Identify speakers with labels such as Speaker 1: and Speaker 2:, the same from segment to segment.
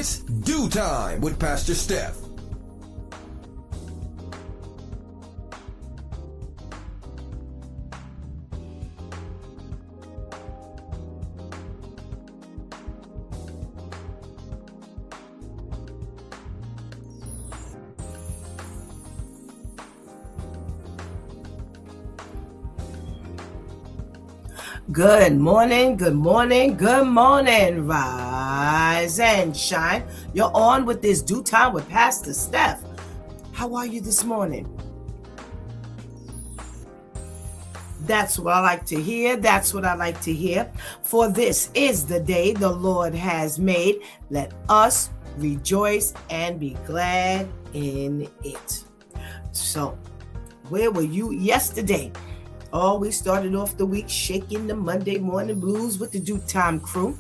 Speaker 1: It's Do Time with Pastor Steph.
Speaker 2: Good morning, good morning, good morning. Rise and shine. You're on with this Do Time with Pastor Steph. How are you this morning? That's what I like to hear. That's what I like to hear. For this is the day the Lord has made. Let us rejoice and be glad in it. So, where were you yesterday? Oh, we started off the week shaking the Monday morning blues with the Do Time crew.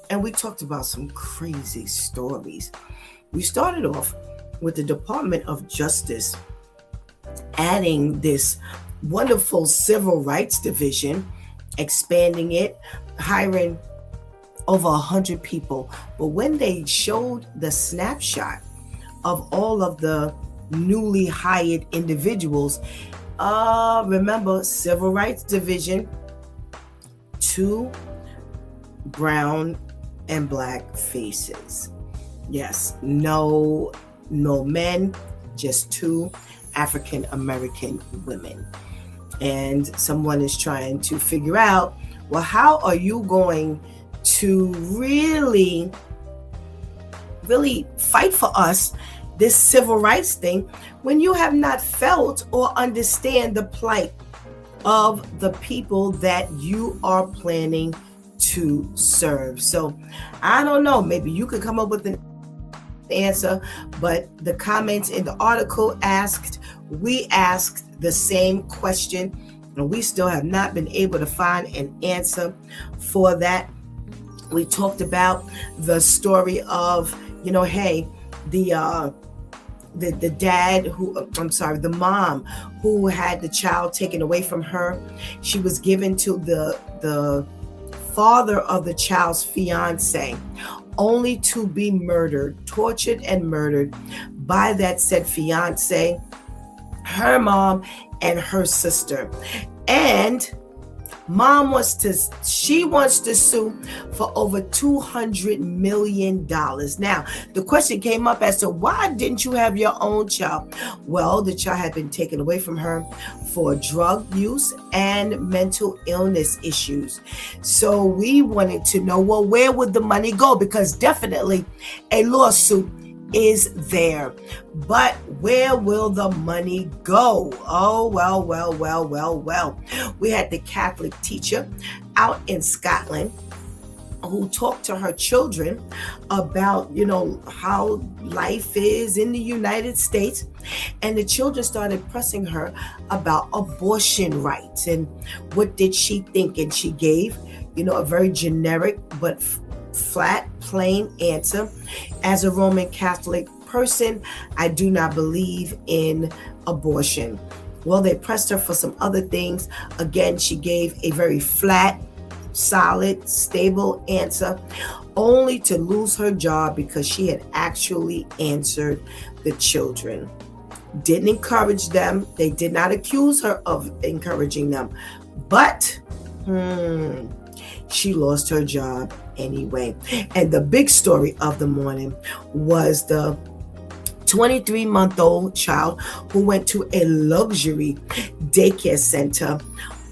Speaker 2: And we talked about some crazy stories. We started off with the Department of Justice adding this wonderful civil rights division, expanding it, hiring over 100 people. But when they showed the snapshot of all of the newly hired individuals, remember, Civil Rights Division, 2 brown and black faces. Yes, no men, just 2 African American women. And someone is trying to figure out, well, how are you going to really fight for us, this civil rights thing, when you have not felt or understand the plight of the people that you are planning to serve? So I don't know, maybe you could come up with an answer, but the comments in the article we asked the same question, and we still have not been able to find an answer for that. We talked about the story of, hey, the dad the mom who had the child taken away from her. She was given to the father of the child's fiance, only to be tortured and murdered by that said fiance, her mom, and her sister. And mom wants to sue for over $200 million. Now, the question came up as to why didn't you have your own child? Well, the child had been taken away from her for drug use and mental illness issues. So we wanted to know, well, where would the money go? Because definitely a lawsuit is there, but where will the money go? Oh, well. We had the Catholic teacher out in Scotland who talked to her children about, how life is in the United States. And the children started pressing her about abortion rights and what did she think. And she gave, a very generic but flat, plain answer. As a Roman Catholic person, I do not believe in abortion. Well, they pressed her for some other things. Again, she gave a very flat, solid, stable answer, only to lose her job because she had actually answered the children. Didn't encourage them. They did not accuse her of encouraging them. But she lost her job anyway. And the big story of the morning was the 23-month-old child who went to a luxury daycare center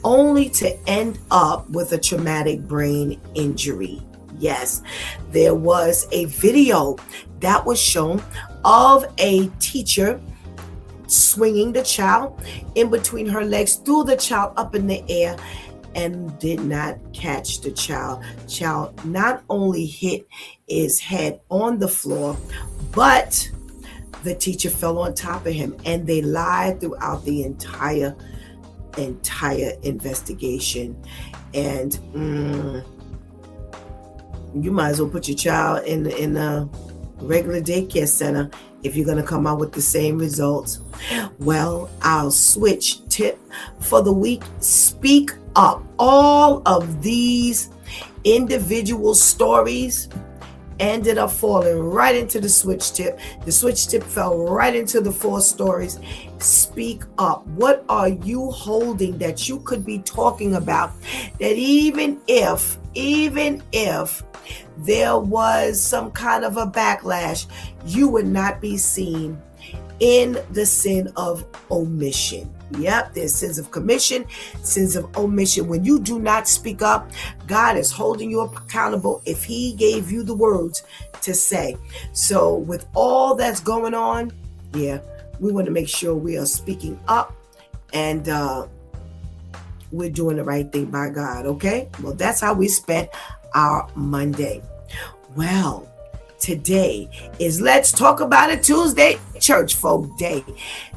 Speaker 2: only to end up with a traumatic brain injury. Yes, there was a video that was shown of a teacher swinging the child in between her legs, threw the child up in the air, and did not catch the child. Child not only hit his head on the floor, but the teacher fell on top of him, and they lied throughout the entire investigation. And you might as well put your child in a regular daycare center if you're going to come out with the same results. Well, our switch tip for the week: speak up. All of these individual stories ended up falling right into the switch tip. The switch tip fell right into the 4 stories. Speak up. What are you holding that you could be talking about? That even if there was some kind of a backlash, you would not be seen in the sin of omission. Yep, there's sins of commission, sins of omission. When you do not speak up, God is holding you accountable if He gave you the words to say. So with all that's going on, we want to make sure we are speaking up and we're doing the right thing by God, okay? Well, that's how we spent our Monday. Well, today is Let's Talk About It Tuesday, Church Folk Day.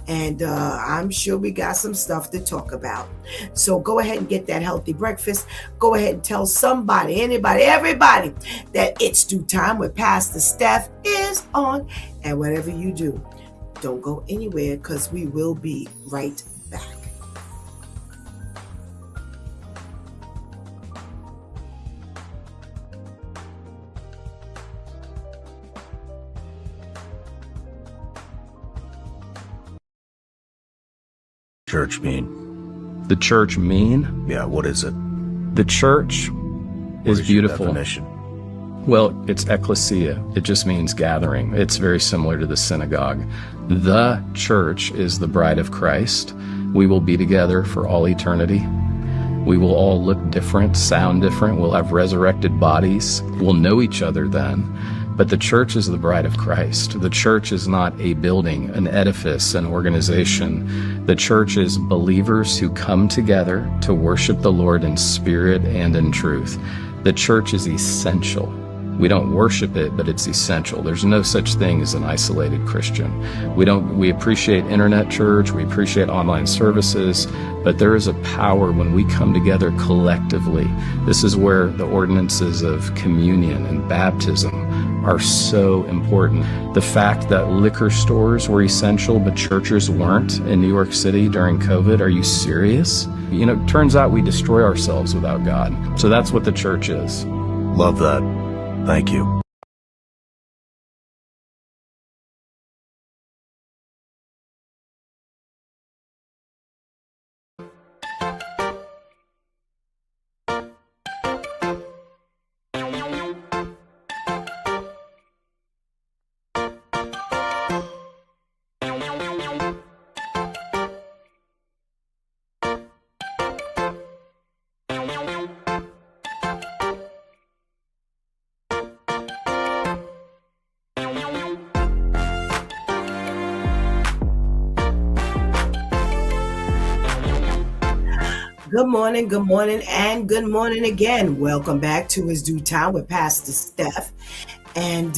Speaker 2: And I'm sure we got some stuff to talk about. So go ahead and get that healthy breakfast. Go ahead and tell somebody, anybody, everybody that It's Due Time with Pastor Steph is on. And whatever you do, don't go anywhere because we will be right back.
Speaker 1: Church mean?
Speaker 3: The church mean?
Speaker 1: Yeah, what is it?
Speaker 3: The church is beautiful.
Speaker 1: Definition?
Speaker 3: Well, it's ecclesia. It just means gathering. It's very similar to the synagogue. The church is the bride of Christ. We will be together for all eternity. We will all look different, sound different. We'll have resurrected bodies. We'll know each other then. But the church is the bride of Christ. The church is not a building, an edifice, an organization. The church is believers who come together to worship the Lord in spirit and in truth. The church is essential. We don't worship it, but it's essential. There's no such thing as an isolated Christian. We appreciate internet church, we appreciate online services, but there is a power when we come together collectively. This is where the ordinances of communion and baptism are so important. The fact that liquor stores were essential, but churches weren't in New York City during COVID, are you serious? You know, it turns out we destroy ourselves without God. So that's what the church is.
Speaker 1: Love that. Thank you.
Speaker 2: Good morning, and good morning again. Welcome back to It's Due Time with Pastor Steph. And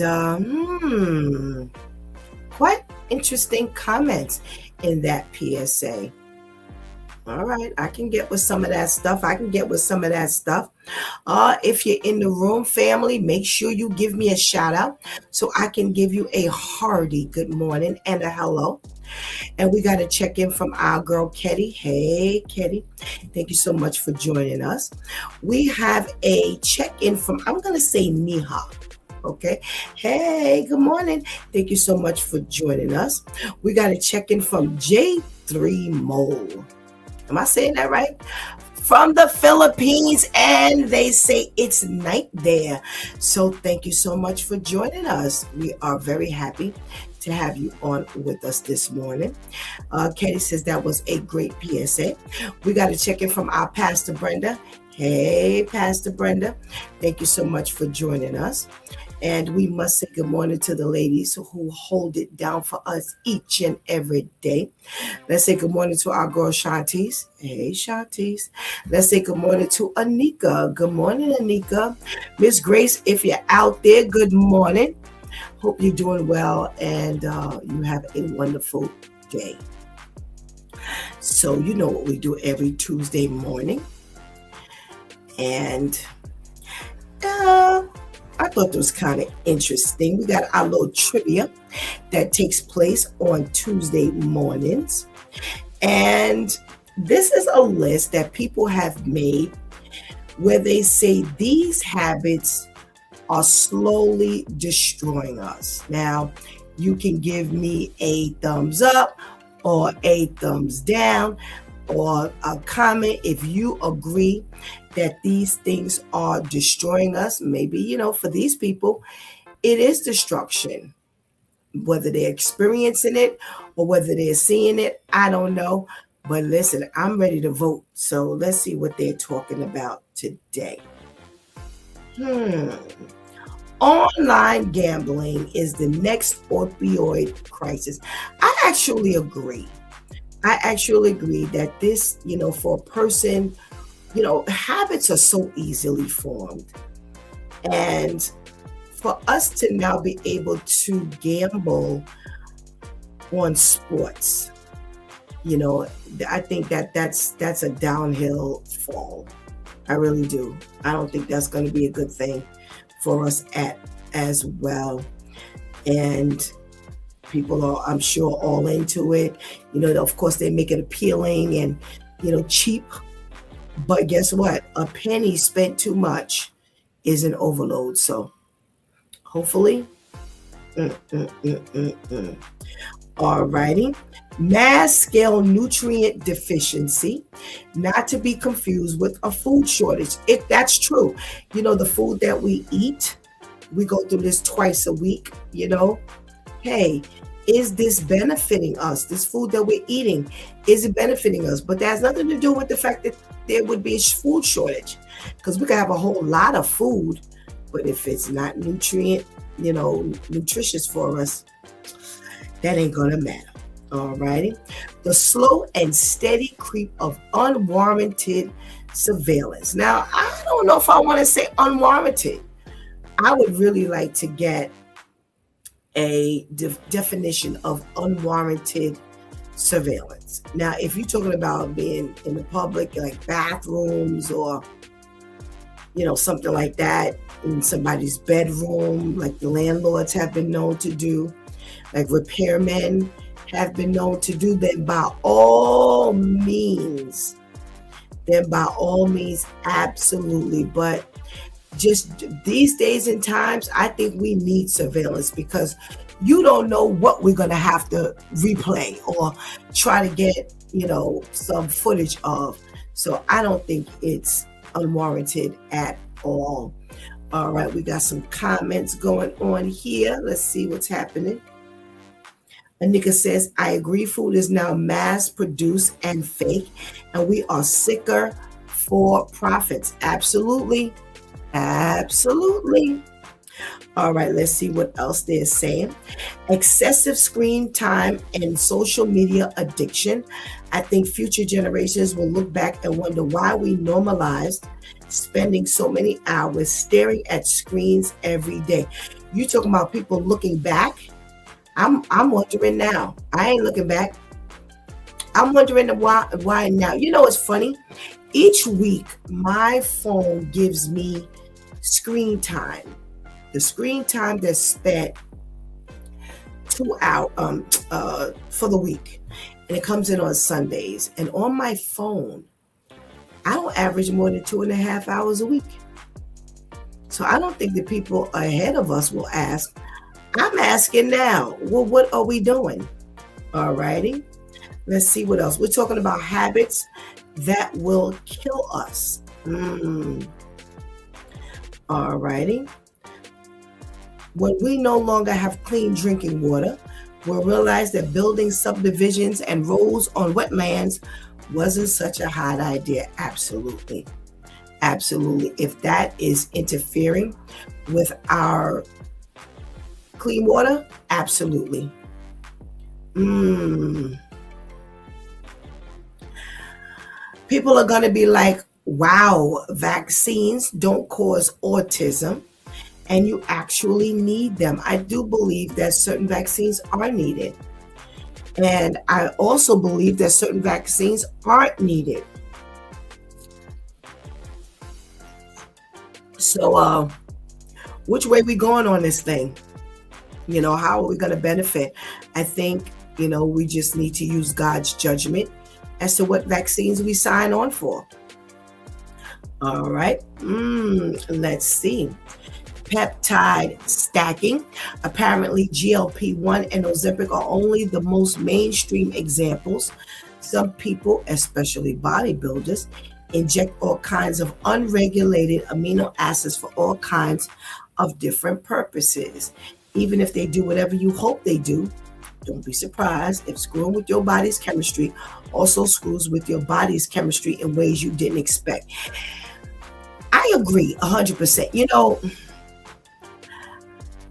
Speaker 2: quite interesting comments in that PSA. All right, I can get with some of that stuff. If you're in the room, family, make sure you give me a shout out so I can give you a hearty good morning and a hello. And we got to check in from our girl, Ketty. Hey, Ketty. Thank you so much for joining us. We have a check-in from, I'm going to say Niha. Okay. Hey, good morning. Thank you so much for joining us. We got a check-in from J3 Mole. Am I saying that right? From the Philippines, and they say it's night there. So thank you so much for joining us. We are very happy to have you on with us this morning. Katie says that was a great PSA. We got to check in from our Pastor Brenda. Hey, Pastor Brenda. Thank you so much for joining us. And we must say good morning to the ladies who hold it down for us each and every day. Let's say good morning to our girl Shantice. Hey, Shantice. Let's say good morning to Anika. Good morning, Anika. Miss Grace, if you're out there, good morning. Hope you're doing well and you have a wonderful day. So you know what we do every Tuesday morning. And I thought it was kind of interesting. We got our little trivia that takes place on Tuesday mornings. And this is a list that people have made where they say these habits are slowly destroying us. Now, you can give me a thumbs up or a thumbs down or a comment if you agree that these things are destroying us. Maybe, for these people, it is destruction. Whether they're experiencing it or whether they're seeing it, I don't know. But listen, I'm ready to vote. So let's see what they're talking about today. Online gambling is the next opioid crisis. I actually agree that this, for a person, habits are so easily formed. And for us to now be able to gamble on sports, I think that's a downhill fall. I really do. I don't think that's going to be a good thing for us as well. And people are, I'm sure, all into it. Of course, they make it appealing and, cheap. But guess what? A penny spent too much is an overload. So hopefully. All righty. Mass scale nutrient deficiency, not to be confused with a food shortage. If that's true, the food that we eat, we go through this twice a week, hey, is this benefiting us? This food that we're eating, is it benefiting us? But that has nothing to do with the fact that there would be a food shortage, because we could have a whole lot of food, but if it's not nutritious for us, that ain't gonna matter. All righty. The slow and steady creep of unwarranted surveillance. Now, I don't know if I want to say unwarranted. I would really like to get a definition of unwarranted surveillance. Now, if you're talking about being in the public, like bathrooms or, something like that, in somebody's bedroom, like the landlords have been known to do, like repairmen have been known to do, then by all means, absolutely. But just these days and times, I think we need surveillance, because you don't know what we're going to have to replay or try to get, some footage of. So I don't think it's unwarranted at all. All right, we got some comments going on here. Let's see what's happening. Anika says, I agree, food is now mass produced and fake, and we are sicker for profits. Absolutely. Absolutely. All right, let's see what else they're saying. Excessive screen time and social media addiction. I think future generations will look back and wonder why we normalized spending so many hours staring at screens every day. You talking about people looking back? I'm wondering now. I ain't looking back. I'm wondering why now. It's funny. Each week, my phone gives me screen time. The screen time that's spent 2 hours for the week, and it comes in on Sundays. And on my phone, I don't average more than 2.5 hours a week. So I don't think the people ahead of us will ask. I'm asking now, well, what are we doing? All righty. Let's see what else. We're talking about habits that will kill us. All righty. When we no longer have clean drinking water, we'll realize that building subdivisions and roads on wetlands wasn't such a hot idea. Absolutely. Absolutely. If that is interfering with our clean water, absolutely. People are going to be like, wow, vaccines don't cause autism, and you actually need them. I do believe that certain vaccines are needed. And I also believe that certain vaccines aren't needed. So which way we going on this thing? How are we going to benefit? I think, we just need to use God's judgment as to what vaccines we sign on for. All right. Let's see. peptide stacking. Apparently, GLP-1 and Ozempic are only the most mainstream examples. Some people, especially bodybuilders, inject all kinds of unregulated amino acids for all kinds of different purposes. Even if they do whatever you hope they do, don't be surprised if screwing with your body's chemistry also screws with your body's chemistry in ways you didn't expect. I agree 100%.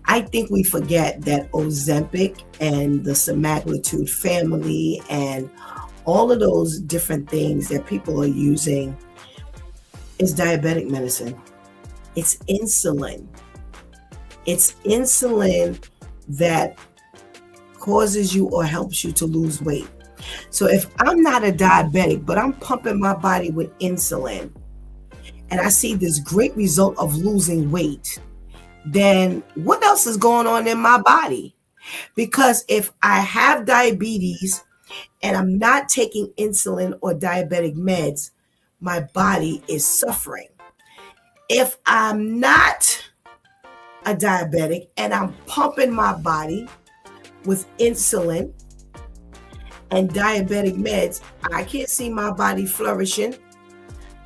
Speaker 2: I think we forget that Ozempic and the semaglutide family and all of those different things that people are using is diabetic medicine. It's insulin. It's insulin that causes you or helps you to lose weight. So if I'm not a diabetic, but I'm pumping my body with insulin, and I see this great result of losing weight, then what else is going on in my body? Because if I have diabetes and I'm not taking insulin or diabetic meds, my body is suffering. If I'm not a diabetic and I'm pumping my body with insulin and diabetic meds, I can't see my body flourishing.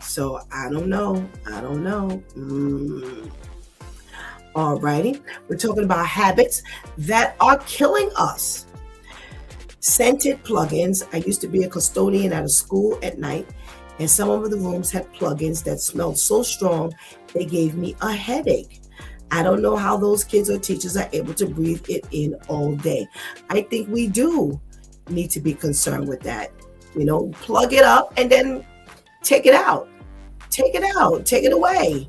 Speaker 2: So I don't know. Alrighty, we're talking about habits that are killing us. Scented plugins. I used to be a custodian at a school at night, and some of the rooms had plugins that smelled so strong they gave me a headache. I don't know how those kids or teachers are able to breathe it in all day. I think we do need to be concerned with that. Plug it up and then take it out. Take it away.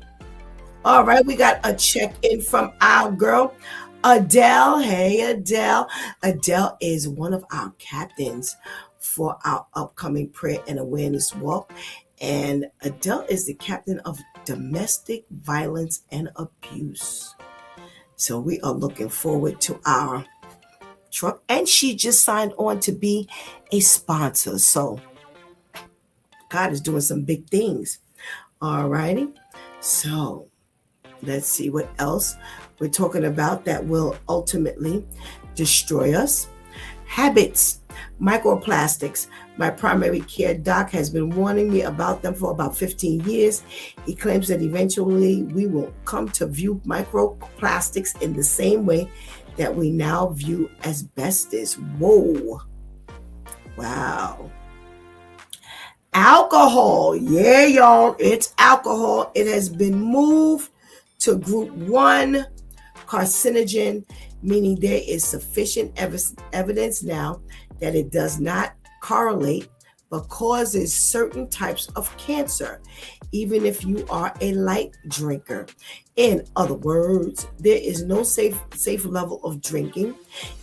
Speaker 2: All right, we got a check-in from our girl, Adele. Hey, Adele. Adele is one of our captains for our upcoming prayer and awareness walk. And Adele is the captain of domestic violence and abuse. So we are looking forward to our truck. And she just signed on to be a sponsor. So God is doing some big things. All righty. So let's see what else we're talking about that will ultimately destroy us. Habits, microplastics. My primary care doc has been warning me about them for about 15 years. He claims that eventually we will come to view microplastics in the same way that we now view asbestos. Whoa. Wow. Alcohol. Yeah, y'all. It's alcohol. It has been moved to group 1 carcinogen, meaning there is sufficient evidence now that it does not correlate but causes certain types of cancer, even if you are a light drinker. In other words, there is no safe level of drinking.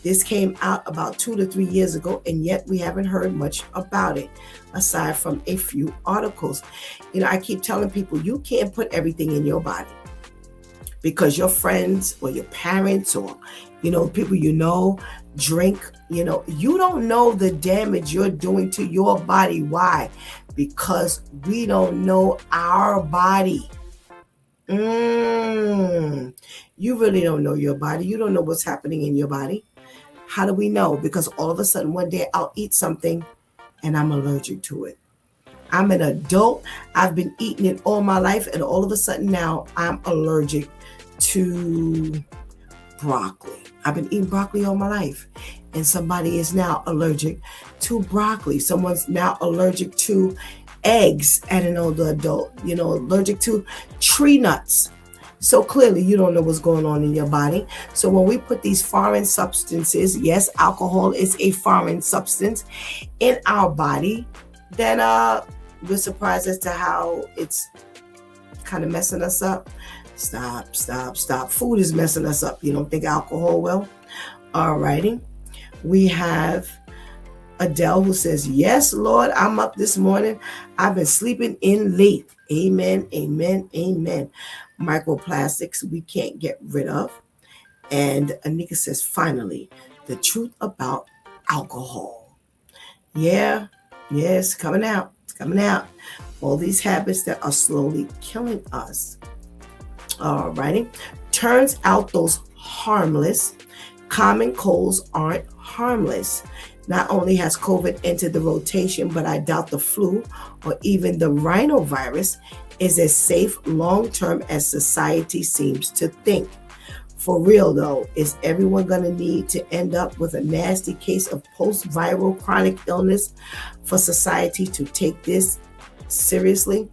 Speaker 2: This came out about 2 to 3 years ago, and yet we haven't heard much about it, aside from a few articles. I keep telling people, you can't put everything in your body, because your friends or your parents or people drink. You don't know the damage you're doing to your body. Why? Because we don't know our body. You really don't know your body. You don't know what's happening in your body. How do we know? Because all of a sudden one day I'll eat something and I'm allergic to it. I'm an adult. I've been eating it all my life, and all of a sudden now I'm allergic to broccoli. I've been eating broccoli all my life, and somebody is now allergic to broccoli. Someone's now allergic to eggs at an older adult, allergic to tree nuts. So clearly you don't know what's going on in your body. So when we put these foreign substances, yes, alcohol is a foreign substance, in our body, then we're surprised as to how it's kind of messing us up. Stop. Food is messing us up. You don't think alcohol will? Alrighty. We have Adele who says, yes, Lord, I'm up this morning. I've been sleeping in late. Amen. Microplastics we can't get rid of. And Anika says, finally, the truth about alcohol. Yeah, it's coming out. All these habits that are slowly killing us. Alrighty. Turns out those harmless common colds aren't harmless. Not only has COVID entered the rotation, but I doubt the flu or even the rhinovirus is as safe long term as society seems to think. For real though, is everyone going to need to end up with a nasty case of post viral chronic illness for society to take this seriously?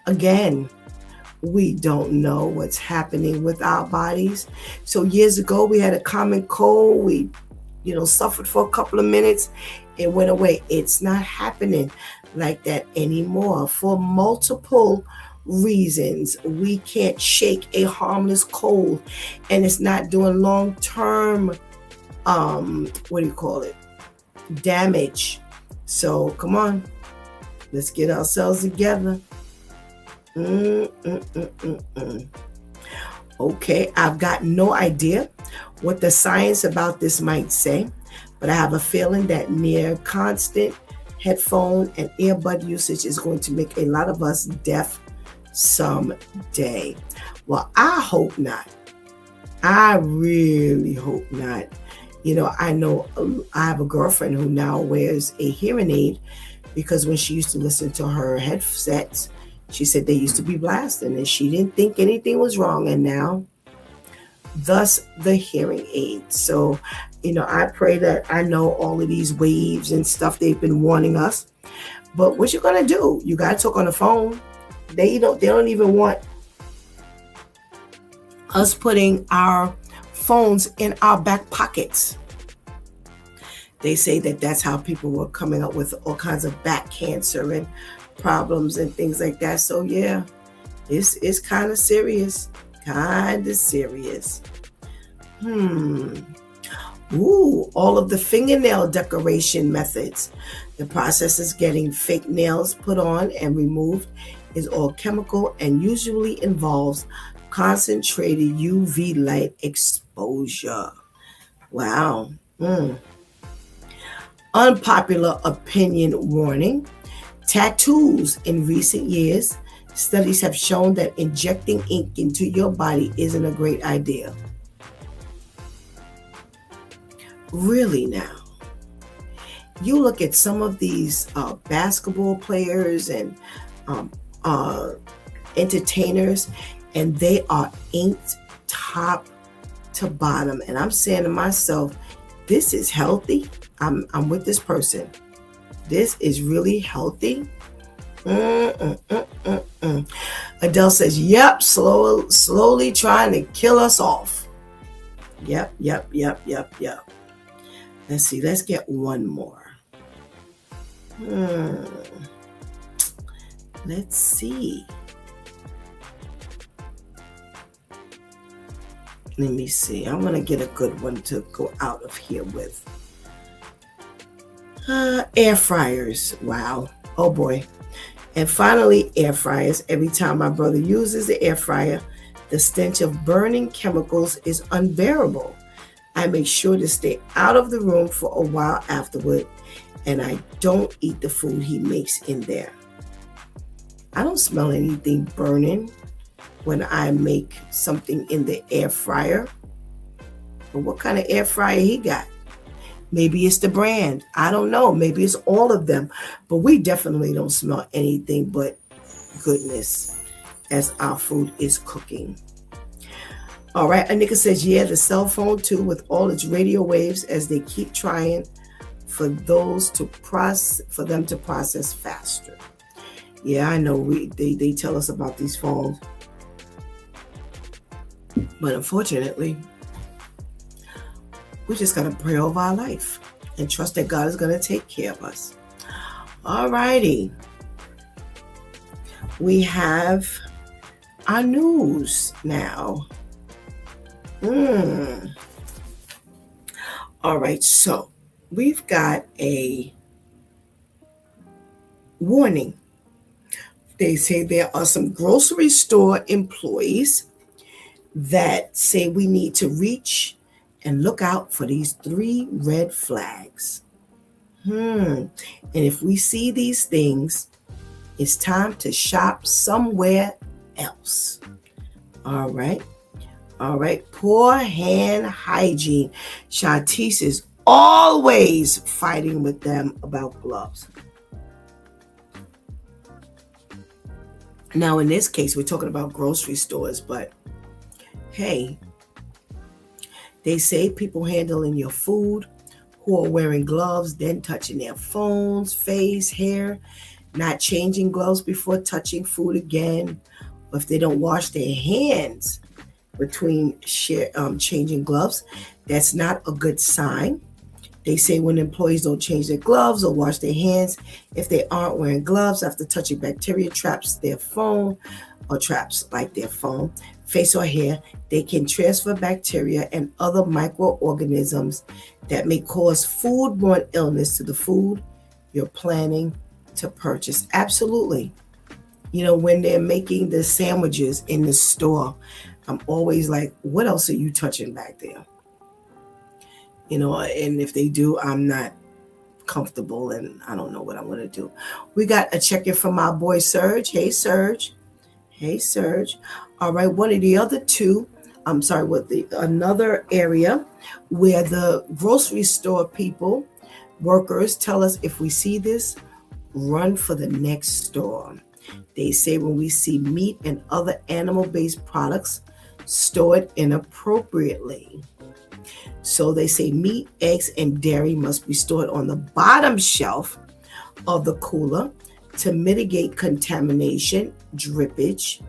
Speaker 2: Again, we don't know what's happening with our bodies. So years ago, we had a common cold. We, suffered for a couple of minutes. It went away. It's not happening like that anymore for multiple reasons. We can't shake a harmless cold, and it's not doing long-term, damage. So come on, let's get ourselves together. Okay, I've got no idea what the science about this might say, but I have a feeling that near constant headphone and earbud usage is going to make a lot of us deaf someday. Well, I hope not. I really hope not. I know I have a girlfriend who now wears a hearing aid because when she used to listen to her headsets, she said they used to be blasting and she didn't think anything was wrong. And now, thus the hearing aid. So, I pray that I know all of these waves and stuff they've been warning us. But what you're going to do, you got to talk on the phone. They don't even want us putting our phones in our back pockets. They say that that's how people were coming up with all kinds of back cancer and problems and things like that. So yeah, it's kind of serious. All of the fingernail decoration methods. The process is getting fake nails put on and removed is all chemical and usually involves concentrated UV light exposure. Wow. Unpopular opinion warning. Tattoos in recent years, studies have shown that injecting ink into your body isn't a great idea. Really now. You look at some of these basketball players and entertainers, and they are inked top to bottom. And I'm saying to myself, this is healthy. I'm with this person. This is really healthy. Adele says, yep, slowly trying to kill us off. Yep. Let's see, let's get one more. Let's see. Let me see. I'm going to get a good one to go out of here with. Air fryers. Wow. Oh boy. And finally, air fryers. Every time my brother uses the air fryer, the stench of burning chemicals is unbearable. I make sure to stay out of the room for a while afterward, and I don't eat the food he makes in there. I don't smell anything burning when I make something in the air fryer. But what kind of air fryer he got? Maybe it's the brand. I don't know. Maybe it's all of them. But we definitely don't smell anything but goodness as our food is cooking. All right. Anika says, yeah, the cell phone too, with all its radio waves as they keep trying for them to process faster. Yeah, I know they tell us about these phones. But unfortunately, we just got to pray over our life and trust that God is going to take care of us. All righty. We have our news now. All right. So we've got a warning. They say there are some grocery store employees that say we need to reach and look out for these 3 red flags. And if we see these things, it's time to shop somewhere else. All right. All right. Poor hand hygiene. Shantice is always fighting with them about gloves. Now, in this case, we're talking about grocery stores, but hey, they say people handling your food who are wearing gloves, then touching their phones, face, hair, not changing gloves before touching food again, or if they don't wash their hands between changing gloves, that's not a good sign. They say when employees don't change their gloves or wash their hands, if they aren't wearing gloves after touching bacteria traps their phone or traps like their phone, face or hair, they can transfer bacteria and other microorganisms that may cause foodborne illness to the food you're planning to purchase. Absolutely. You know, when they're making the sandwiches in the store, I'm always like, what else are you touching back there? You know, and if they do, I'm not comfortable and I don't know what I'm going to do. We got a check-in from our boy Serge. Hey, Serge. Hey, Serge. All right. One of the other two, I'm sorry, another area where the grocery store people, workers tell us if we see this, run for the next store. They say when we see meat and other animal-based products stored inappropriately. So they say meat, eggs, and dairy must be stored on the bottom shelf of the cooler to mitigate contamination, drippage.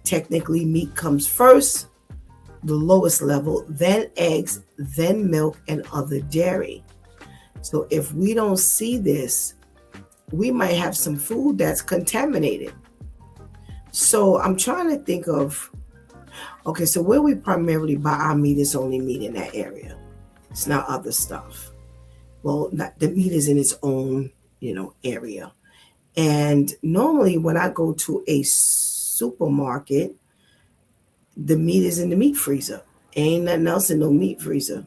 Speaker 2: Technically, meat comes first, the lowest level, then eggs, then milk, and other dairy. So if we don't see this, we might have some food that's contaminated. So I'm trying to think of, okay, so where we primarily buy our meat is only meat in that area. It's not other stuff. Well, the meat is in its own, area. And normally when I go to a supermarket, the meat is in the meat freezer. Ain't nothing else in no meat freezer.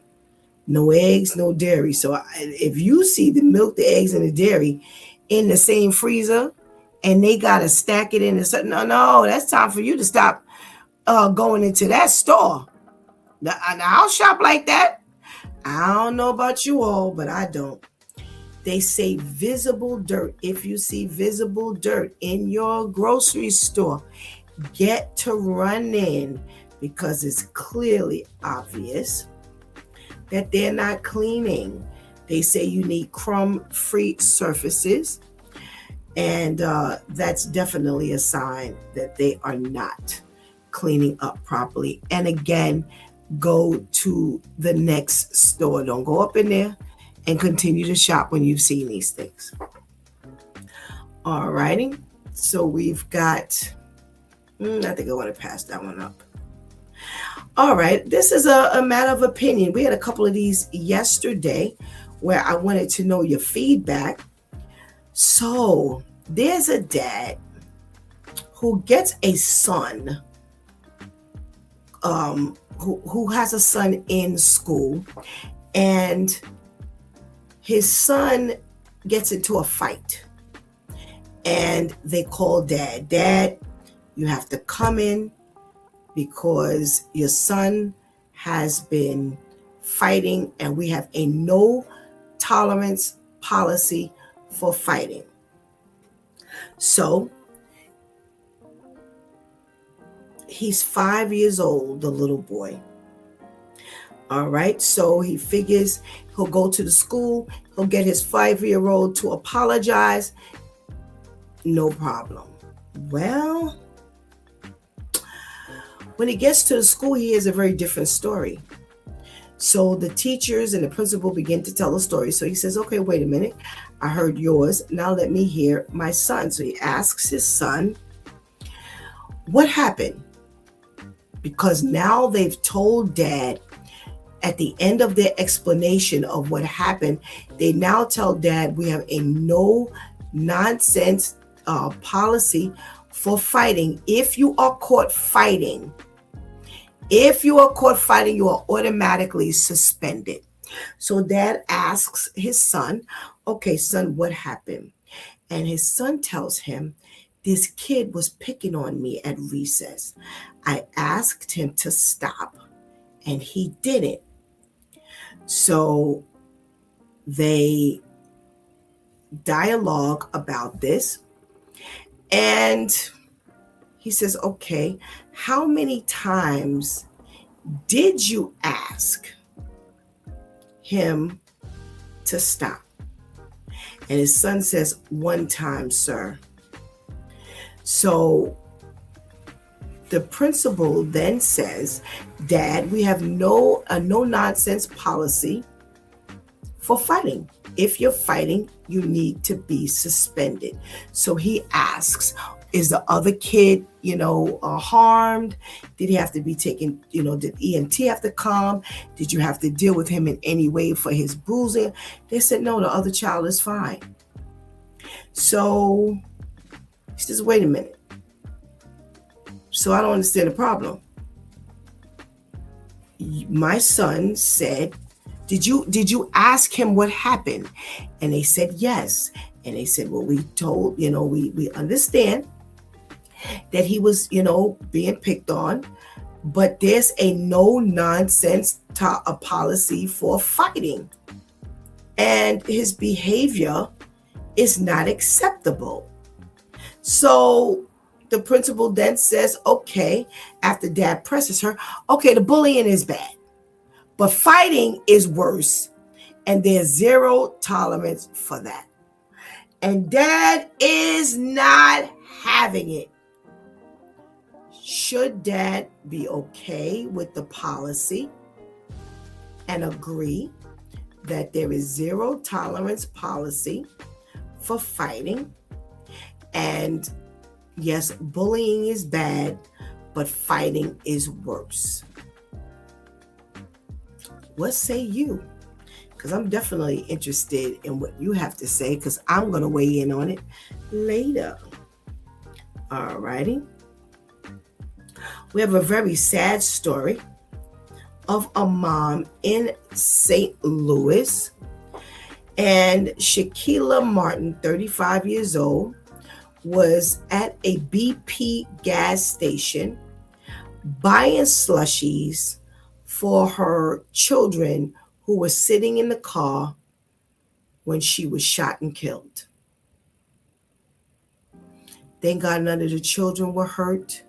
Speaker 2: No eggs, no dairy. So if you see the milk, the eggs, and the dairy in the same freezer and they got to stack it in a certain, no, that's time for you to stop going into that store. Now, I'll shop like that. I don't know about you all, but I don't. They say visible dirt. If you see visible dirt in your grocery store, get to running because it's clearly obvious that they're not cleaning. They say you need crumb-free surfaces, and that's definitely a sign that they are not cleaning up properly. And again, go to the next store. Don't go up in there and continue to shop when you've seen these things. All righty. So we've got, I think I want to pass that one up. All right. This is a matter of opinion. We had a couple of these yesterday where I wanted to know your feedback. So there's a dad who gets a son, who has a son in school, and his son gets into a fight, and they call dad. Dad, you have to come in because your son has been fighting, and we have a no tolerance policy for fighting. So he's 5 years old, the little boy. All right. So he figures he'll go to the school. He'll get his 5-year-old to apologize. No problem. Well, when he gets to the school, he hears a very different story. So the teachers and the principal begin to tell a story. So he says, okay, wait a minute. I heard yours. Now let me hear my son. So he asks his son, what happened? Because now they've told dad at the end of their explanation of what happened, they now tell dad we have a no nonsense policy for fighting. If you are caught fighting, you are automatically suspended. So dad asks his son, okay, son, what happened? And his son tells him This kid was picking on me at recess. I asked him to stop, and he didn't. So they dialogue about this, and he says, okay, how many times did you ask him to stop? And his son says, one time, sir. So the principal then says, Dad, we have no nonsense policy for fighting. If you're fighting, you need to be suspended. So he asks, is the other kid, harmed? Did he have to be taken, did EMT have to come? Did you have to deal with him in any way for his bruising? They said, no, the other child is fine. So he says, wait a minute. So I don't understand the problem. My son said, did you ask him what happened? And they said, yes. And they said, well, we told, we understand that he was, being picked on, but there's a no nonsense policy for fighting. And his behavior is not acceptable. So the principal then says, okay, after Dad presses her, okay, the bullying is bad, but fighting is worse. And there's zero tolerance for that. And Dad is not having it. Should Dad be okay with the policy and agree that there is zero tolerance policy for fighting? And yes, bullying is bad, but fighting is worse. What say you? Because I'm definitely interested in what you have to say, because I'm going to weigh in on it later. All righty. We have a very sad story of a mom in St. Louis. And Shaquilla Martin, 35 years old, was at a BP gas station buying slushies for her children who were sitting in the car when she was shot and killed. Thank God none of the children were hurt.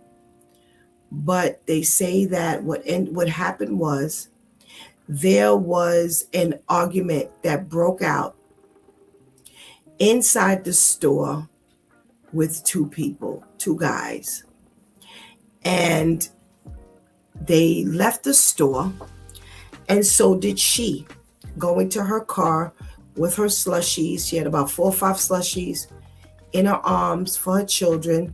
Speaker 2: But they say that what happened was there was an argument that broke out inside the store with two guys. And they left the store, and so did she, going to her car with her slushies. She had about 4 or 5 slushies in her arms for her children,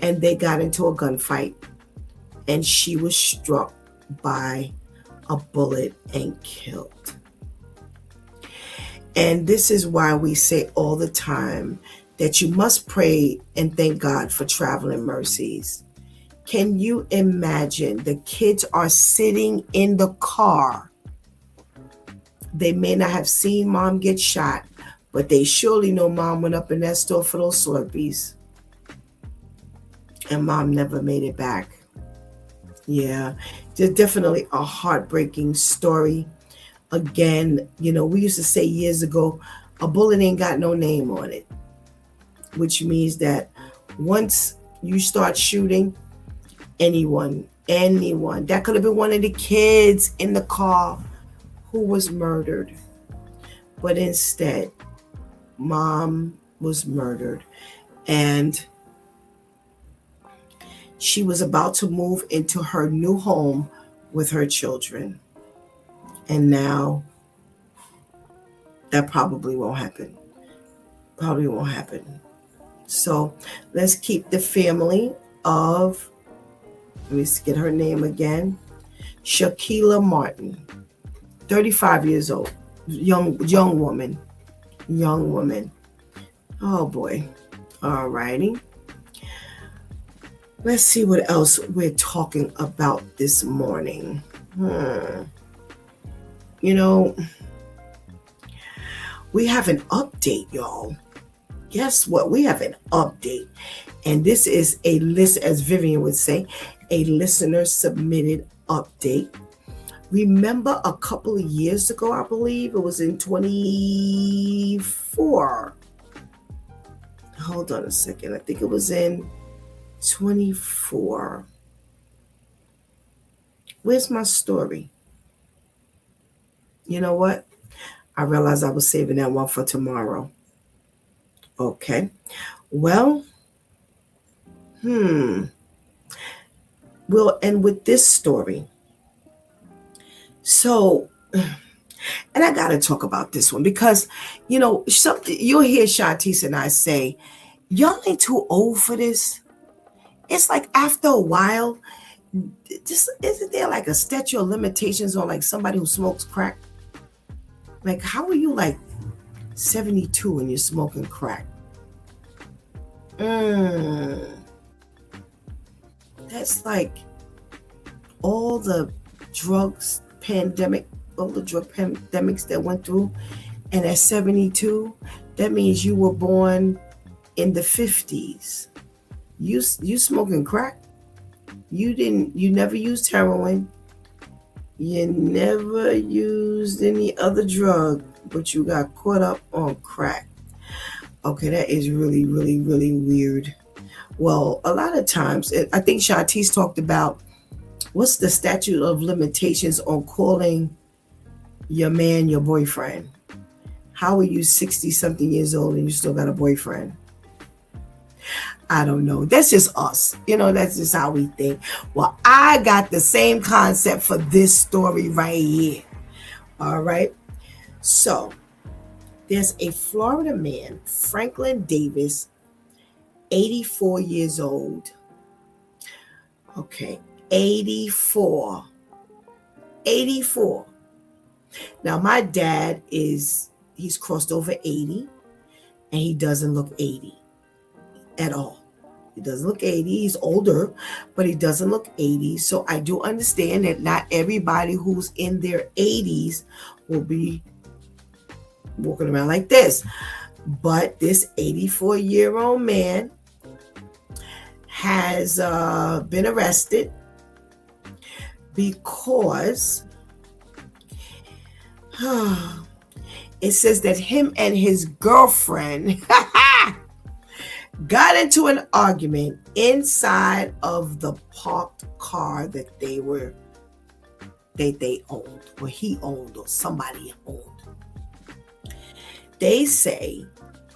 Speaker 2: and they got into a gunfight. And she was struck by a bullet and killed. And this is why we say all the time that you must pray and thank God for traveling mercies. Can you imagine? The kids are sitting in the car. They may not have seen mom get shot, but they surely know mom went up in that store for those Slurpees. And mom never made it back. Yeah, there's definitely a heartbreaking story. Again, we used to say years ago, a bullet ain't got no name on it, which means that once you start shooting, anyone, that could have been one of the kids in the car who was murdered. But instead, mom was murdered, and she was about to move into her new home with her children. And now that probably won't happen. So let's keep the family of, let me get her name again, Shaquilla Martin, 35 years old, young woman. Oh boy. All righty. Let's see what else we're talking about this morning. We have an update, y'all. Guess what? We have an update. And this is a list, as Vivian would say, a listener submitted update. Remember a couple of years ago, I believe it was in 24. Hold on a second. I think it was in 24. Where's my story? You know what? I realized I was saving that one for tomorrow. Okay. Well, we'll end with this story. So, and I got to talk about this one because, something you'll hear Shantice and I say, y'all ain't too old for this. It's like after a while, just isn't there like a statute of limitations on like somebody who smokes crack? Like, how are you like 72 and you're smoking crack? That's like all the drug pandemics that went through, and at 72, that means you were born in the 50s. You smoking crack? You never used heroin. You never used any other drug, but you got caught up on crack. Okay, that is really, really, really weird. Well, a lot of times, I think Shantice talked about what's the statute of limitations on calling your man your boyfriend. How are you 60-something years old and you still got a boyfriend? I don't know. That's just us. That's just how we think. Well, I got the same concept for this story right here. All right. So there's a Florida man, Franklin Davis, 84 years old. Okay. 84. Now, my dad he's crossed over 80 and he doesn't look 80 at all. He doesn't look 80. He's older, but he doesn't look 80. So I do understand that not everybody who's in their 80s will be walking around like this. But this 84-year-old man has been arrested because it says that him and his girlfriend got into an argument inside of the parked car that they owned, or he owned, or somebody owned. They say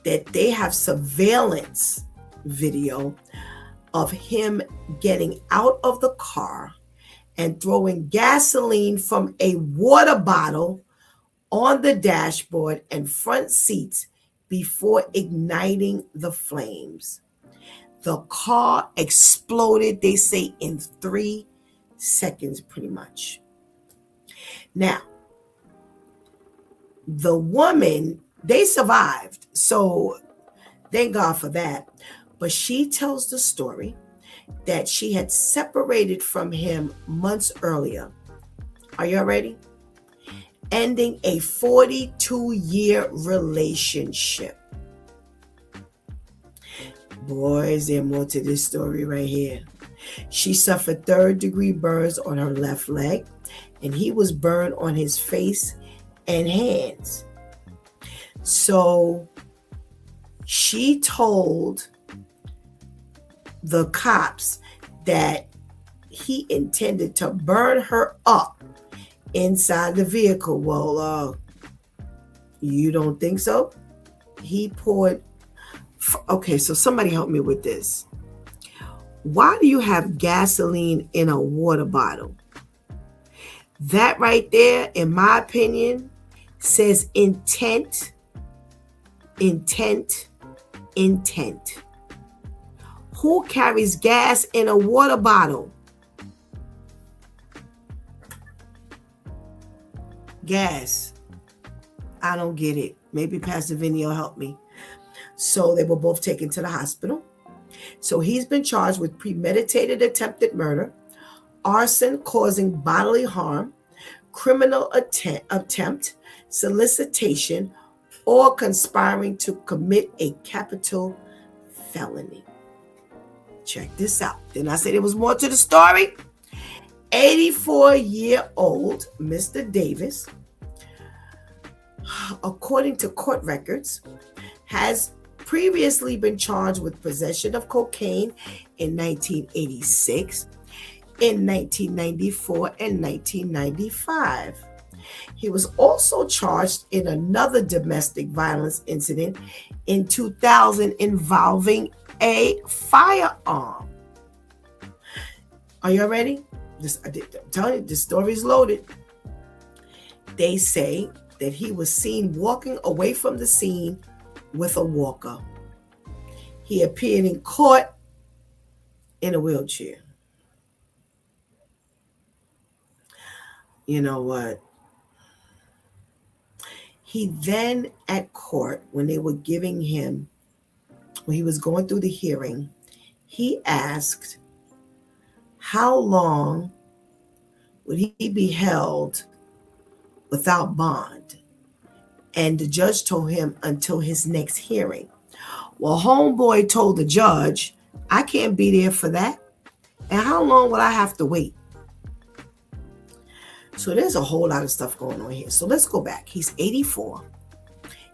Speaker 2: that they have surveillance video of him getting out of the car and throwing gasoline from a water bottle on the dashboard and front seats before igniting the flames. The car exploded, they say, in 3 seconds, pretty much. Now, the woman, they survived, so thank God for that. But she tells the story that she had separated from him months earlier. Are y'all ready? Ending a 42-year relationship. Boy, is there more to this story right here. She suffered 3rd-degree burns on her left leg, and he was burned on his face and hands. So she told the cops that he intended to burn her up inside the vehicle. Well, you don't think so? He poured. Okay, so somebody help me with this. Why do you have gasoline in a water bottle? That right there, in my opinion, says intent. Who carries gas in a water bottle? Gas. I don't get it. Maybe Pastor Vinny will help me. So they were both taken to the hospital. So he's been charged with premeditated attempted murder, arson causing bodily harm, criminal attempt, solicitation, or conspiring to commit a capital felony. Check this out. Then I said there was more to the story. 84-year-old Mr. Davis, according to court records, has previously been charged with possession of cocaine in 1986, in 1994, and 1995. He was also charged in another domestic violence incident in 2000 involving a firearm. Are you ready? I'm telling you, this story is loaded. They say that he was seen walking away from the scene with a walker. He appeared in court in a wheelchair. You know what? He then at court, when they were giving him, when he was going through the hearing, he asked how long would he be held without bond? And the judge told him until his next hearing. Well, homeboy told the judge, I can't be there for that. And how long will I have to wait? So there's a whole lot of stuff going on here. So let's go back. He's 84.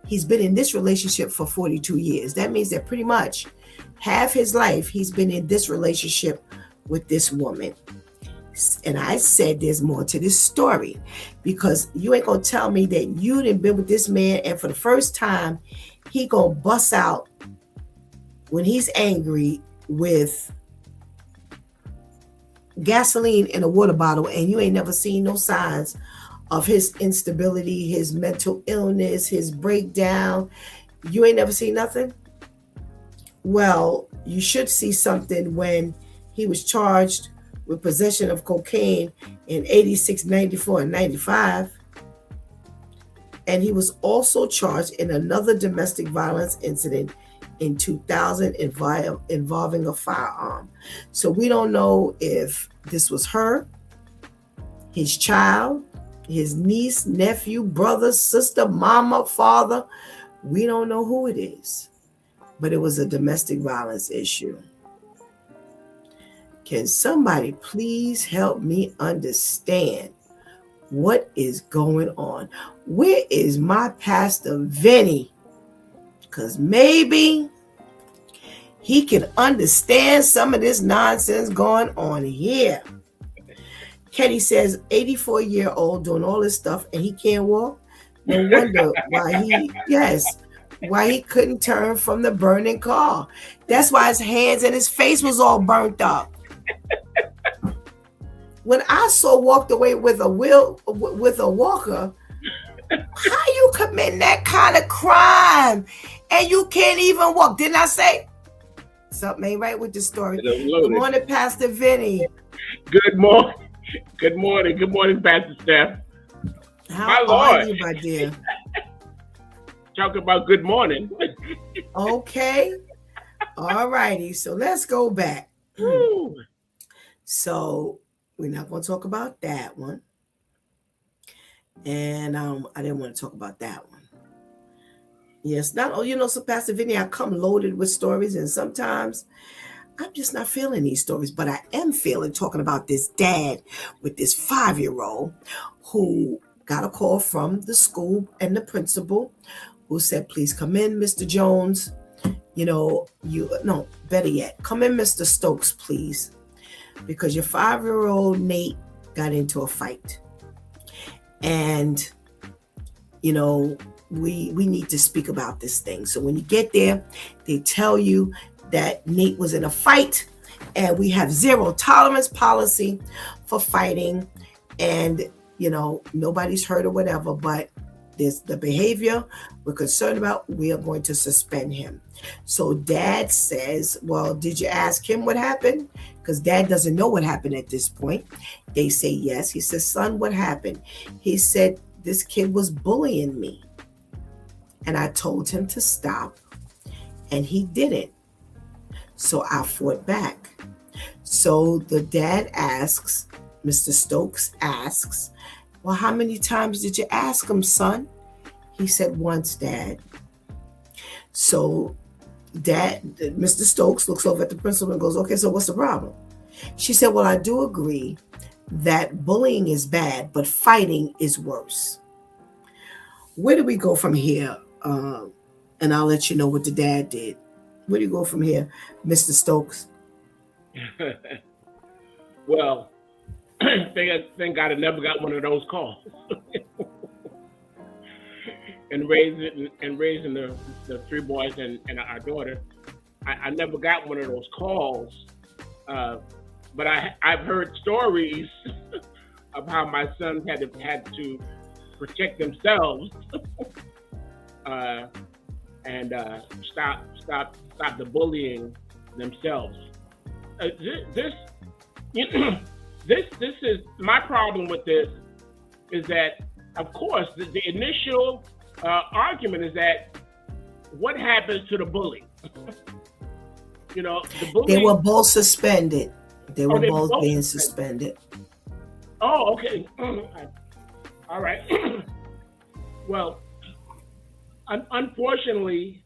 Speaker 2: He's been in this relationship for 42 years. That means that pretty much half his life he's been in this relationship with this woman. And I said there's more to this story, because you ain't gonna tell me that you done been with this man and for the first time he gonna bust out when he's angry with gasoline in a water bottle, and you ain't never seen no signs of his instability, his mental illness, his breakdown. You ain't never seen nothing? Well, you should see something when he was charged with possession of cocaine in 86, 94, and 95. And he was also charged in another domestic violence incident in 2000 involving a firearm. So we don't know if this was her, his child, his niece, nephew, brother, sister, mama, father. We don't know who it is, but it was a domestic violence issue. Can somebody please help me understand what is going on? Where is my Pastor Vinny? Because maybe he can understand some of this nonsense going on here. Kenny says 84-year-old doing all this stuff and he can't walk. No wonder why he couldn't turn from the burning car. That's why his hands and his face was all burnt up. When I walked away with a walker, how you commit that kind of crime and you can't even walk? Didn't I say something ain't right with the story? Good morning, Pastor Vinny.
Speaker 4: Good morning. Good morning. Good morning, Pastor Steph.
Speaker 2: How are you, my dear?
Speaker 4: Talk about good morning.
Speaker 2: Okay. All righty. So let's go back. So we're not going to talk about that one. And I didn't want to talk about that one. Yes, so Pastor Vinny, I come loaded with stories, and sometimes I'm just not feeling these stories, but I am feeling talking about this dad with this 5-year-old who got a call from the school and the principal who said, please come in, Mr. Jones. Better yet, come in, Mr. Stokes, please, because your 5-year-old Nate got into a fight. And, we need to speak about this thing. So when you get there, they tell you that Nate was in a fight and we have zero tolerance policy for fighting. And, nobody's hurt or whatever, but there's the behavior we're concerned about. We are going to suspend him. So dad says, well, did you ask him what happened? Because dad doesn't know what happened at this point. They say yes. He says, son, what happened? He said, this kid was bullying me. And I told him to stop, and he didn't. So I fought back. So the dad asks, Mr. Stokes asks, well, how many times did you ask him, son? He said, once, Dad. So Mr. Stokes looks over at the principal and goes, okay, so what's the problem? She said, well, I do agree that bullying is bad, but fighting is worse. Where do we go from here? And I'll let you know what the dad did. Where do you go from here, Mr. Stokes?
Speaker 4: Well, thank God I never got one of those calls. and raising the three boys and our daughter, I never got one of those calls. But I've heard stories of how my sons had to protect themselves and stop the bullying themselves. This is my problem with this is that, of course, the initial argument is that what happens to the bully? The bully.
Speaker 2: They were both suspended. They were both being suspended.
Speaker 4: Oh, okay. All right. Well, unfortunately,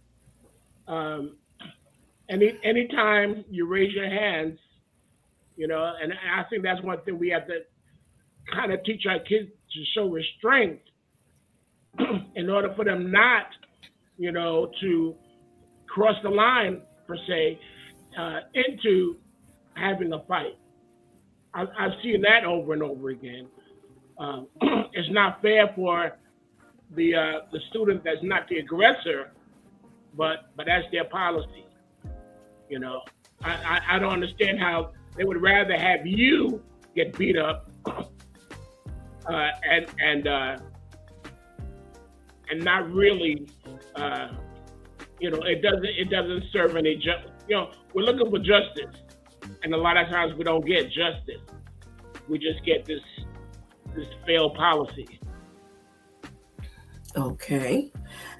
Speaker 4: anytime you raise your hands, and I think that's one thing we have to kind of teach our kids to show restraint in order for them not, to cross the line, per se, into having a fight. I've seen that over and over again. It's not fair for the student that's not the aggressor, but that's their policy. I don't understand how they would rather have you get beat up and not really, it doesn't serve any justice. We're looking for justice, and a lot of times we don't get justice. We just get this failed policy.
Speaker 2: Okay.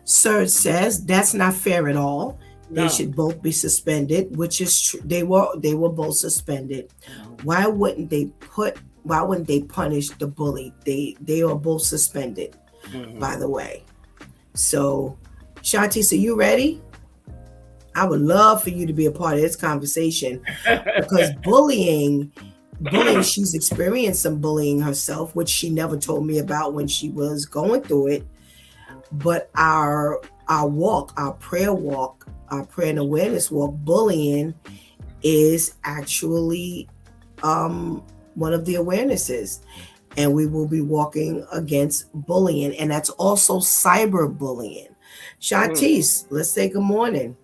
Speaker 2: Sir says that's not fair at all. They should both be suspended, which is true. They were both suspended. Why wouldn't they punish the bully? They are both suspended, by the way. So, Shanti, so you ready? I would love for you to be a part of this conversation because bullying, she's experienced some bullying herself, which she never told me about when she was going through it. But our prayer and awareness walk, bullying is actually one of the awarenesses. And we will be walking against bullying. And that's also cyberbullying. Shantice, let's say good morning.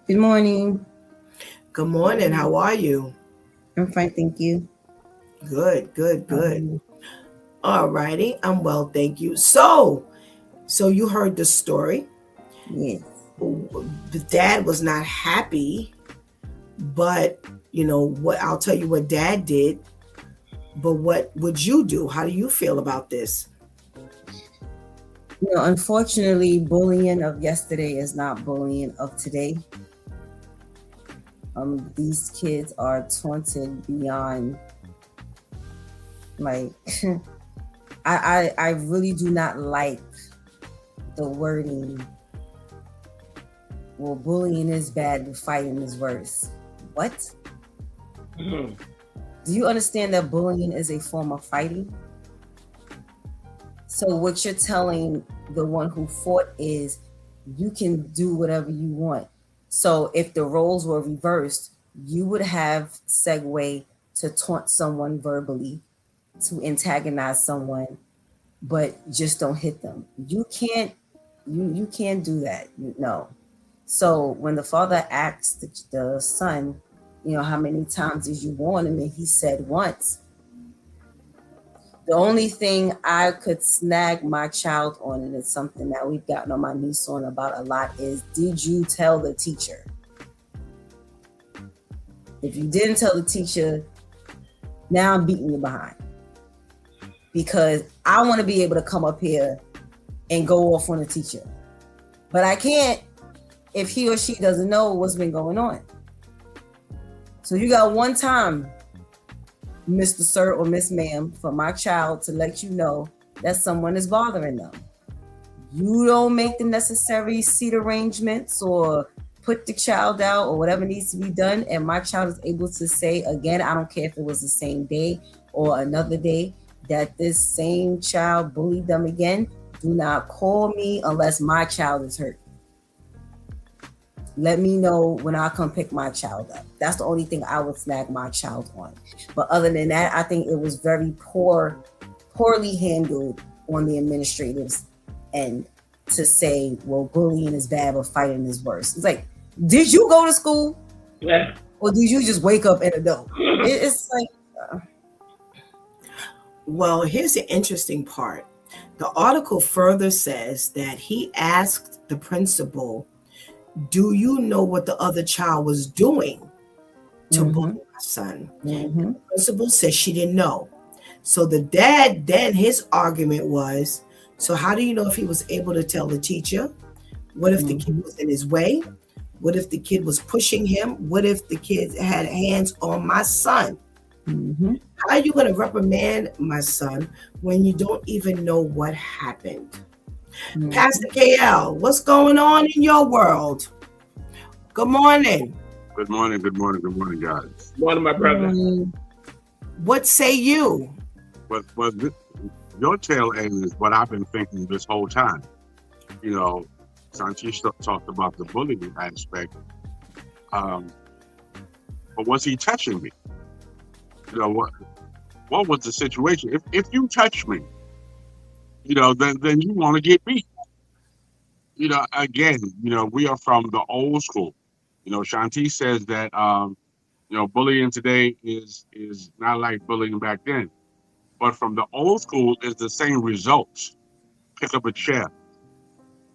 Speaker 5: Good morning.
Speaker 2: Good morning. How are you?
Speaker 5: I'm fine, thank you.
Speaker 2: Good. All righty. I'm well, thank you. So you heard the story.
Speaker 5: Yes.
Speaker 2: The dad was not happy, but what? I'll tell you what dad did. But what would you do? How do you feel about this?
Speaker 5: Unfortunately, bullying of yesterday is not bullying of today. These kids are taunted beyond, I really do not like the wording. Well, bullying is bad, but fighting is worse. What?
Speaker 4: Mm-hmm.
Speaker 5: Do you understand that bullying is a form of fighting? So what you're telling the one who fought is you can do whatever you want. So if the roles were reversed, you would have segue to taunt someone verbally, to antagonize someone, but just don't hit them. You can't do that. No. So when the father asked the son, how many times did you warn him? And he said once. The only thing I could snag my child on, and it's something that we've gotten on my niece on about a lot, is did you tell the teacher? If you didn't tell the teacher, now I'm beating you behind. Because I want to be able to come up here and go off on the teacher. But I can't if he or she doesn't know what's been going on. So you got one time, Mr. Sir or Miss Ma'am, for my child to let you know that someone is bothering them. you don't make the necessary seat arrangements or put the child out or whatever needs to be done, and my child is able to say again, I don't care if it was the same day or another day, that this same child bullied them again, do not call me unless my child is hurt. Let me know when I come pick my child up. That's the only thing I would snag my child on. But other than that, I think it was very poorly handled on the administrative's end to say, well, bullying is bad, but fighting is worse. It's like, did you go to school?
Speaker 4: Yeah.
Speaker 5: Or did you just wake up and adult? It's like...
Speaker 2: Well, here's the interesting part. The article further says that he asked the principal, do you know what the other child was doing to bully my son? The principal said she didn't know. So the dad, then his argument was, so how do you know if he was able to tell the teacher? What if the kid was in his way? What if the kid was pushing him? What if the kid had hands on my son? How are you going to reprimand my son when you don't even know what happened? Pastor KL, what's going on in your world? Good morning.
Speaker 6: Good morning, good morning, good morning, guys.
Speaker 4: One of my brother.
Speaker 2: What say you?
Speaker 6: But your tail end is what I've been thinking this whole time. You know, Santish talked about the bullying aspect. But was he touching me? You know, what was the situation? If you touch me, you know, then you want to get beat. You know, again, you know, we are from the old school. You know, Shanti says that you know, bullying today is not like bullying back then. But from the old school, it's the same results. Pick up a chair.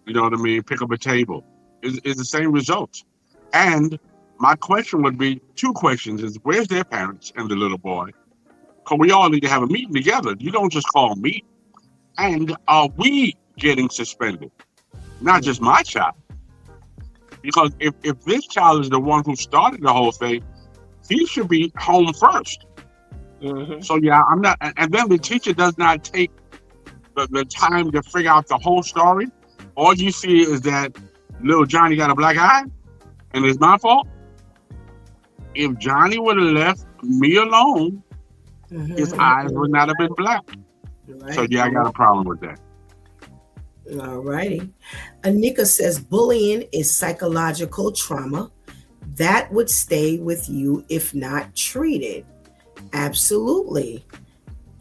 Speaker 6: You know what I mean? Pick up a table. It's the same results. And my question would be, two questions is, where's their parents and the little boy? Because we all need to have a meeting together. You don't just call me. And are we getting suspended? Not just my child. Because if this child is the one who started the whole thing, he should be home first. So yeah, I'm not, and then the teacher does not take the time to figure out the whole story. All you see is that little Johnny got a black eye, and it's my fault. If Johnny would have left me alone, his eyes would not have been black. Right. So yeah, I got a problem with that.
Speaker 2: All righty. Anika says bullying is psychological trauma that would stay with you if not treated. Absolutely.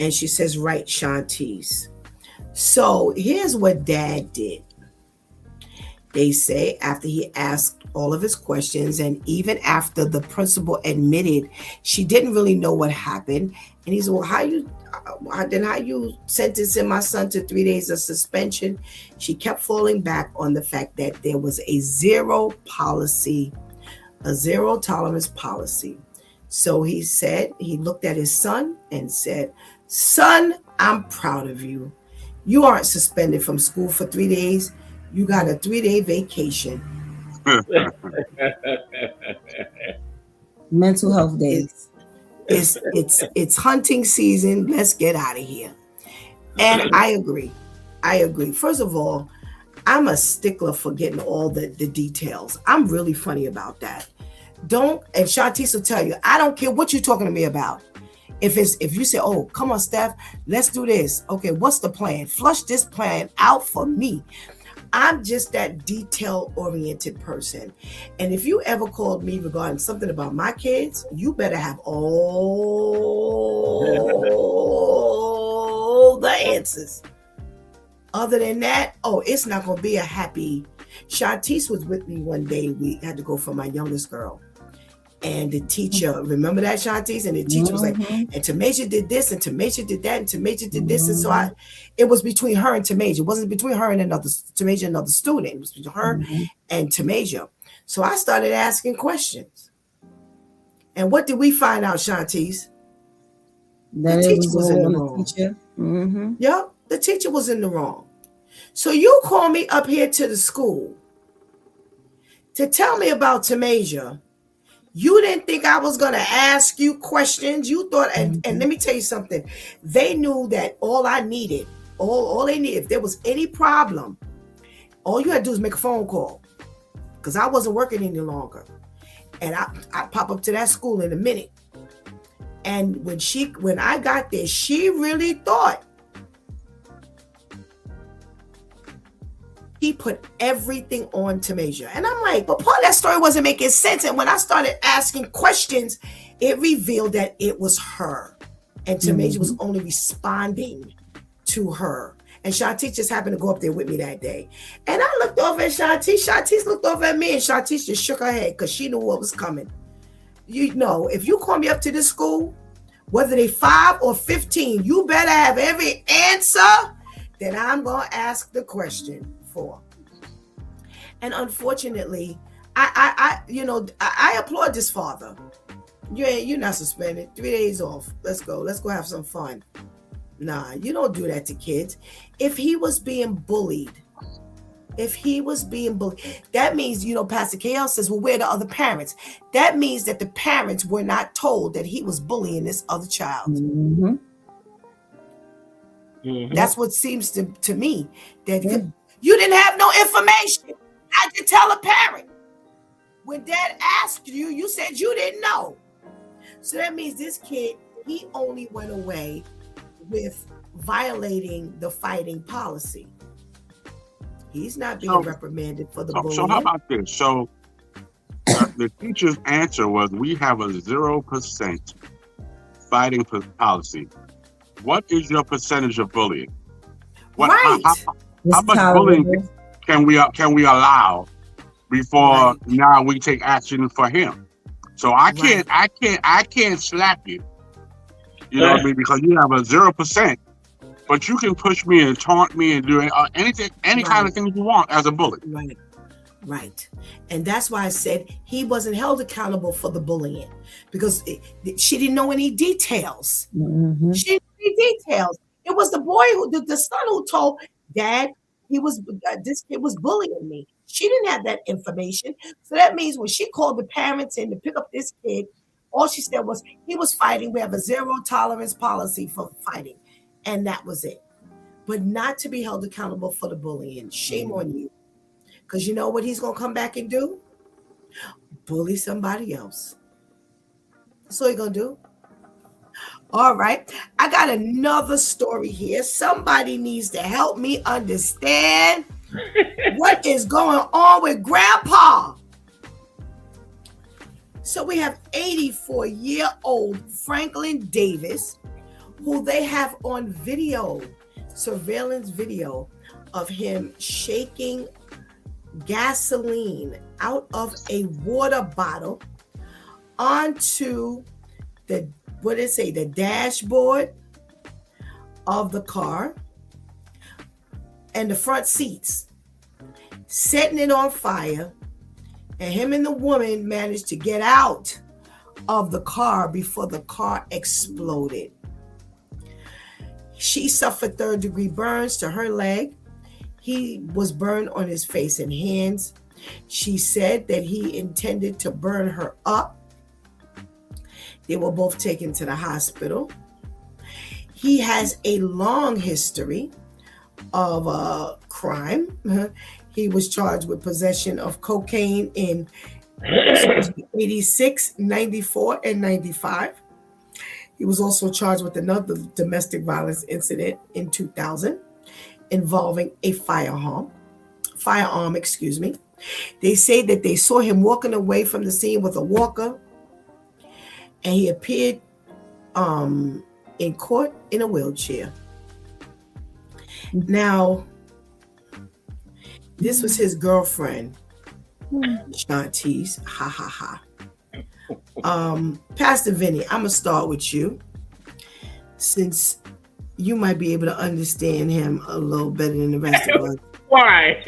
Speaker 2: And she says, right, Shantice. So here's what Dad did. They say after he asked all of his questions, and even after the principal admitted she didn't really know what happened, and he said, well, how you sentencing my son to 3 days of suspension? She kept falling back on the fact that there was a zero tolerance policy. So he said, he looked at his son and said, son, I'm proud of you. You aren't suspended from school for 3 days. You got a 3-day vacation.
Speaker 5: Mental health days.
Speaker 2: It's hunting season. Let's get out of here. And I agree. First of all, I'm a stickler for getting all the details. I'm really funny about that. And Shantice will tell you, I don't care what you're talking to me about. If you say, oh, come on, Steph, let's do this. Okay, what's the plan? Flush this plan out for me. I'm just that detail-oriented person. And if you ever called me regarding something about my kids, you better have all the answers. Other than that, it's not going to be a happy. Shantice was with me one day. We had to go for my youngest girl. And the teacher, remember that, Shantice? And the teacher was like, and Tamasia did this, and Tamasia did that, and Tamasia did this. And so it was between her and Tamasia. It wasn't between her and Tamasia, another student. It was between her and Tamasia. So I started asking questions. And what did we find out, Shantice? The teacher was in the wrong. Yep, the teacher was in the wrong. So you call me up here to the school to tell me about Tamasia. You didn't think I was going to ask you questions. You thought, and let me tell you something. They knew that all they needed, if there was any problem, All you had to do is make a phone call, because I wasn't working any longer. And I pop up to that school in a minute. And when I got there, she really thought he put everything on Tamasia. And I'm like, but part of that story wasn't making sense. And when I started asking questions, it revealed that it was her. And Tamasia was only responding to her. And Shantice just happened to go up there with me that day. And I looked over at Shantice. Shantice looked over at me, and Shantice just shook her head because she knew what was coming. You know, if you call me up to this school, whether they 5 or 15, you better have every answer that I'm going to ask the question for. And unfortunately, I applaud this father. You're not suspended. 3 days off. Let's go have some fun. Nah, you don't do that to kids. If he was being bullied, that means, Pastor KL says, well, where are the other parents? That means that the parents were not told that he was bullying this other child.
Speaker 5: Mm-hmm.
Speaker 4: Mhm.
Speaker 2: That's what seems to me, that you didn't have no information. How'd you tell a parent? When dad asked you, you said you didn't know. So that means this kid, he only went away with violating the fighting policy. He's not being reprimanded for the bullying.
Speaker 6: So how about this? So the teacher's answer was, we have a 0% fighting policy. What is your percentage of bullying?
Speaker 2: Right.
Speaker 6: How much bullying can we allow before now we take action for him? So I can't slap you. You know what I mean? Because you have a 0%, but you can push me and taunt me and do anything, any kind of thing you want as a bully.
Speaker 2: Right. And that's why I said he wasn't held accountable for the bullying, because she didn't know any details.
Speaker 5: Mm-hmm.
Speaker 2: She didn't know any details. It was the boy the son who told dad this kid was bullying me. She didn't have that information. So that means when she called the parents in to pick up this kid, all she said was, he was fighting. We have a 0 tolerance policy for fighting. And that was it. But not to be held accountable for the bullying. Shame on you. Because you know what he's going to come back and do? Bully somebody else. That's what he's going to do. All right. I got another story here. Somebody needs to help me understand what is going on with Grandpa. So we have 84-year-old Franklin Davis, who they have on video, surveillance video of him shaking gasoline out of a water bottle onto the dashboard of the car and the front seats, setting it on fire. And him and the woman managed to get out of the car before the car exploded. She suffered 3rd-degree burns to her leg. He was burned on his face and hands. She said that he intended to burn her up. They were both taken to the hospital. He has a long history of crime. He was charged with possession of cocaine in 86, 94, and 95. He was also charged with another domestic violence incident in 2000 involving a firearm. They say that they saw him walking away from the scene with a walker, and he appeared in court in a wheelchair. Now, this was his girlfriend, Shantice. Ha ha ha. Pastor Vinny, I'm gonna start with you, since you might be able to understand him a little better than the rest of us.
Speaker 4: Why?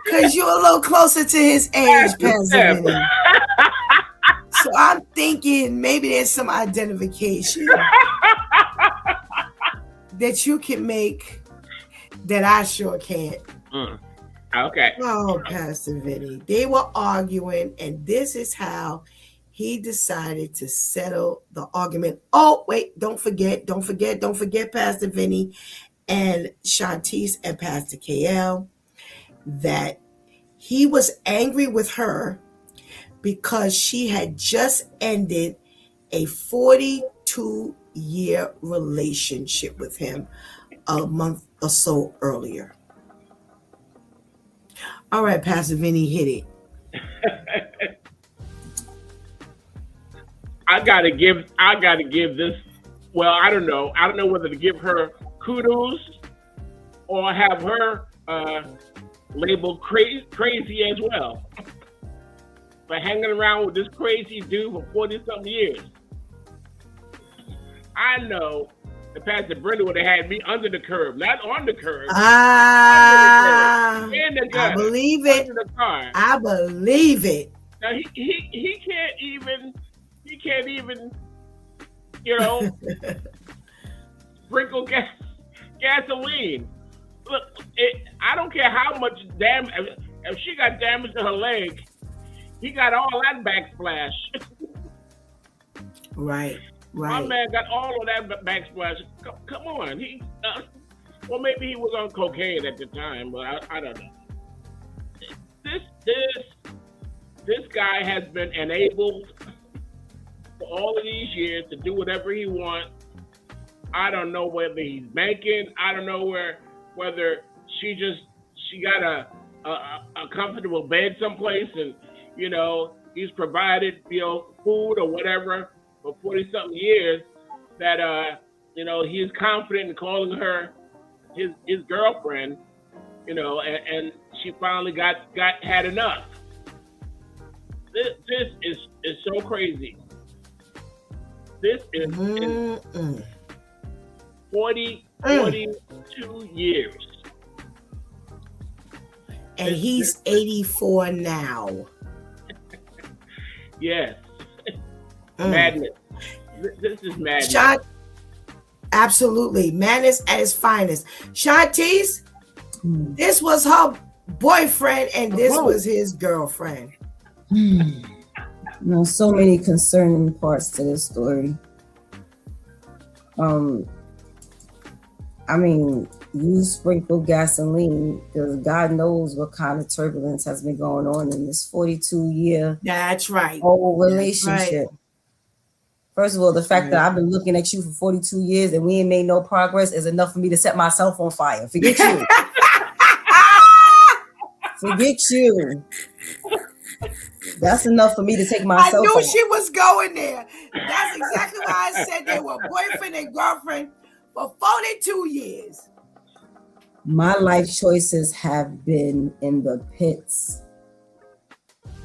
Speaker 2: Because you're a little closer to his age, Pastor Vinny. So I'm thinking maybe there's some identification that you can make that I sure can't.
Speaker 4: Okay.
Speaker 2: Oh, Pastor Vinny. They were arguing, and this is how he decided to settle the argument. Oh, wait, don't forget, Pastor Vinny and Shantice and Pastor KL, that he was angry with her because she had just ended a 42-year relationship with him a month or so earlier. All right, Pastor Vinny, hit it.
Speaker 4: I gotta give this. Well, I don't know whether to give her kudos or have her labeled crazy as well for hanging around with this crazy dude for 40-something years. I know that Pastor Brenda would have had me under the curb, not on the curb. In the gutter,
Speaker 2: I believe it.
Speaker 4: under the car.
Speaker 2: I believe it.
Speaker 4: Now he can't even, you know, sprinkle gasoline. Look, I don't care how much damage. If she got damage to her leg, he got all that backsplash.
Speaker 2: Right.
Speaker 4: My man got all of that backsplash. Come on, well, maybe he was on cocaine at the time, but I don't know. This guy has been enabled for all of these years to do whatever he wants. I don't know whether he's banking. I don't know whether she got a comfortable bed someplace, and you know he's provided food or whatever for 40-something years. That you know he's confident in calling her his girlfriend. You know, and she finally had enough. This is so crazy. This is 42 years.
Speaker 2: And he's 84 now.
Speaker 4: Yes. Madness. This is madness.
Speaker 2: Absolutely. Madness at its finest. Shantice, this was her boyfriend and this was his girlfriend.
Speaker 5: So many concerning parts to this story. I mean, you sprinkle gasoline because God knows what kind of turbulence has been going on in this 42-year
Speaker 2: That's right.
Speaker 5: whole relationship.
Speaker 2: Right.
Speaker 5: First of all, the fact that I've been looking at you for 42 years and we ain't made no progress is enough for me to set myself on fire. Forget you. Forget you. That's enough for me to take myself.
Speaker 2: I knew
Speaker 5: off.
Speaker 2: she was going there. That's exactly why I said they were boyfriend and girlfriend for 42 years.
Speaker 5: My life choices have been in the pits.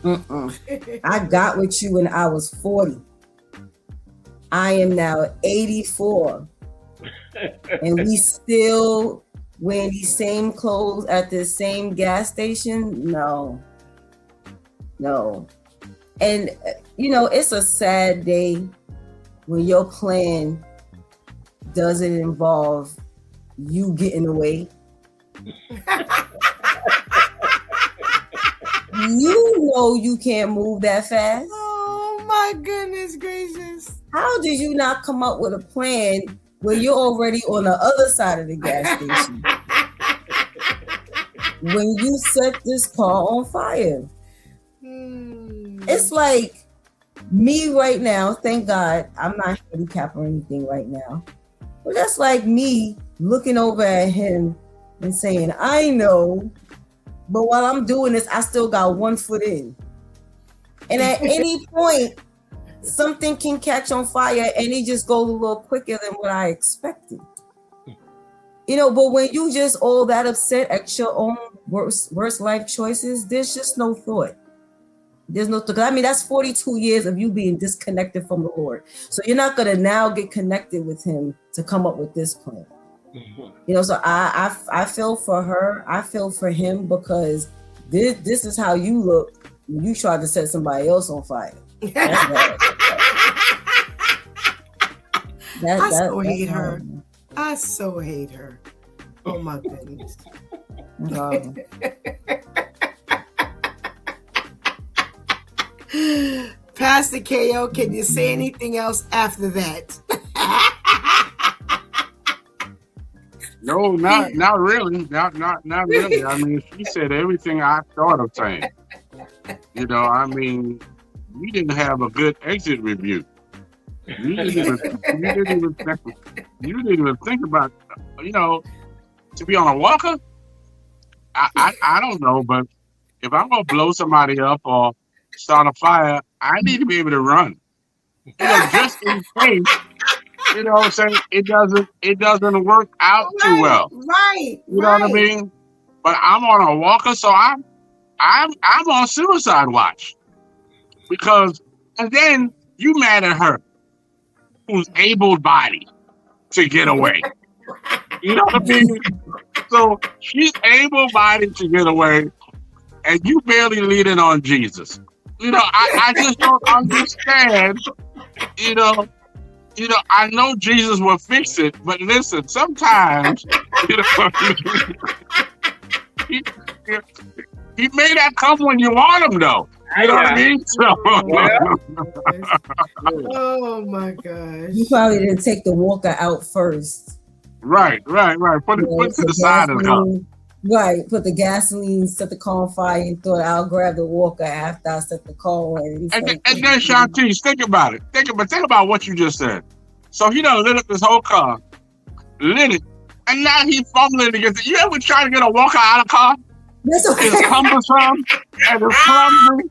Speaker 5: I got with you when I was 40. I am now 84. And we still wearing these same clothes at the same gas station? No. And, you know, it's a sad day when your plan doesn't involve you getting away. You know you can't move that fast.
Speaker 2: Oh my goodness gracious.
Speaker 5: How did you not come up with a plan when you're already on the other side of the gas station? When you set this car on fire. It's like me right now, thank God I'm not handicapped or anything right now. But that's like me looking over at him and saying, I know, but while I'm doing this, I still got one foot in. And at any point, something can catch on fire and it just goes a little quicker than what I expected. You know, but when you just all that upset at your own worst life choices, there's just no thought. There's no thought. I mean, that's 42 years of you being disconnected from the Lord. So you're not going to now get connected with him to come up with this plan. You know, so I feel for her. I feel for him because this is how you look when you try to set somebody else on fire. I
Speaker 2: so hate her. I so hate her. Oh my goodness. Pastor KO, can you say anything else after that?
Speaker 6: No, not really. Not really. I mean, she said everything I thought of saying. You know, I mean, you didn't have a good exit review. You didn't even think about, you know, to be on a walker. I don't know, but if I'm gonna blow somebody up or start a fire, I need to be able to run. You know, just in case. You know what I'm saying? It doesn't work out too well.
Speaker 2: Right.
Speaker 6: You know what I mean? But I'm on a walker, so I'm on suicide watch. Because and then you mad at her who's able-bodied to get away. You know what I mean? So she's able-bodied to get away, and you barely leaning on Jesus. You know, I just don't understand, you know, I know Jesus will fix it, but listen, sometimes, you know, he may not come when you want him, though. You know what I mean? So,
Speaker 2: oh my gosh!
Speaker 5: You probably didn't take the walker out first.
Speaker 6: Right. Put it to the side of the car.
Speaker 5: Right, put the gasoline, set the car on fire, and thought I'll grab the walker after I set the car on.
Speaker 6: And then Shantice, think about it. Think about what you just said. So he done lit up this whole car, lit it, and now he fumbling against it. You ever try to get a walker out of a car?
Speaker 5: That's okay.
Speaker 6: It's cumbersome and it's clumsy.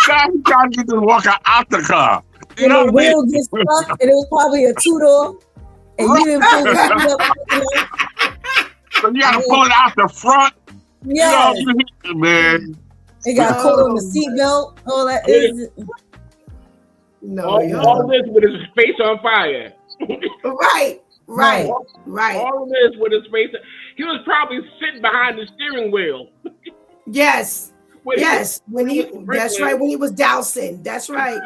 Speaker 6: Now he trying to get this walker out the car. You know
Speaker 5: the
Speaker 6: what I
Speaker 5: wheel
Speaker 6: mean?
Speaker 5: gets stuck, and it was probably a two-door, and you didn't pull the seat up.
Speaker 6: So you got to pull it out the front.
Speaker 5: Yes.
Speaker 6: You know, man.
Speaker 5: It got caught on the seatbelt. All that is.
Speaker 2: No,
Speaker 4: all of this with his face on fire.
Speaker 2: Right.
Speaker 4: All of this with his face. He was probably sitting behind the steering wheel.
Speaker 2: Yes. That's right. When he was dousing. That's right.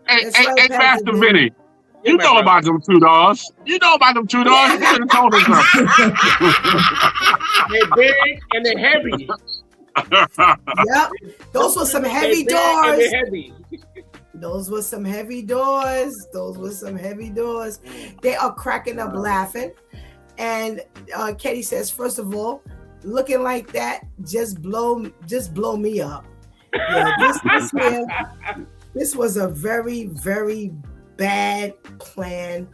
Speaker 6: Hey, Pastor Vinny. You know about them two doors. You should have told us something.
Speaker 4: They're big and they're heavy.
Speaker 2: Yep. Those were some heavy doors.
Speaker 4: And they're heavy.
Speaker 2: Those were some heavy doors. They are cracking up laughing. And Katie says, first of all, looking like that, just blow me up. Yeah, this was a very, very bad plan.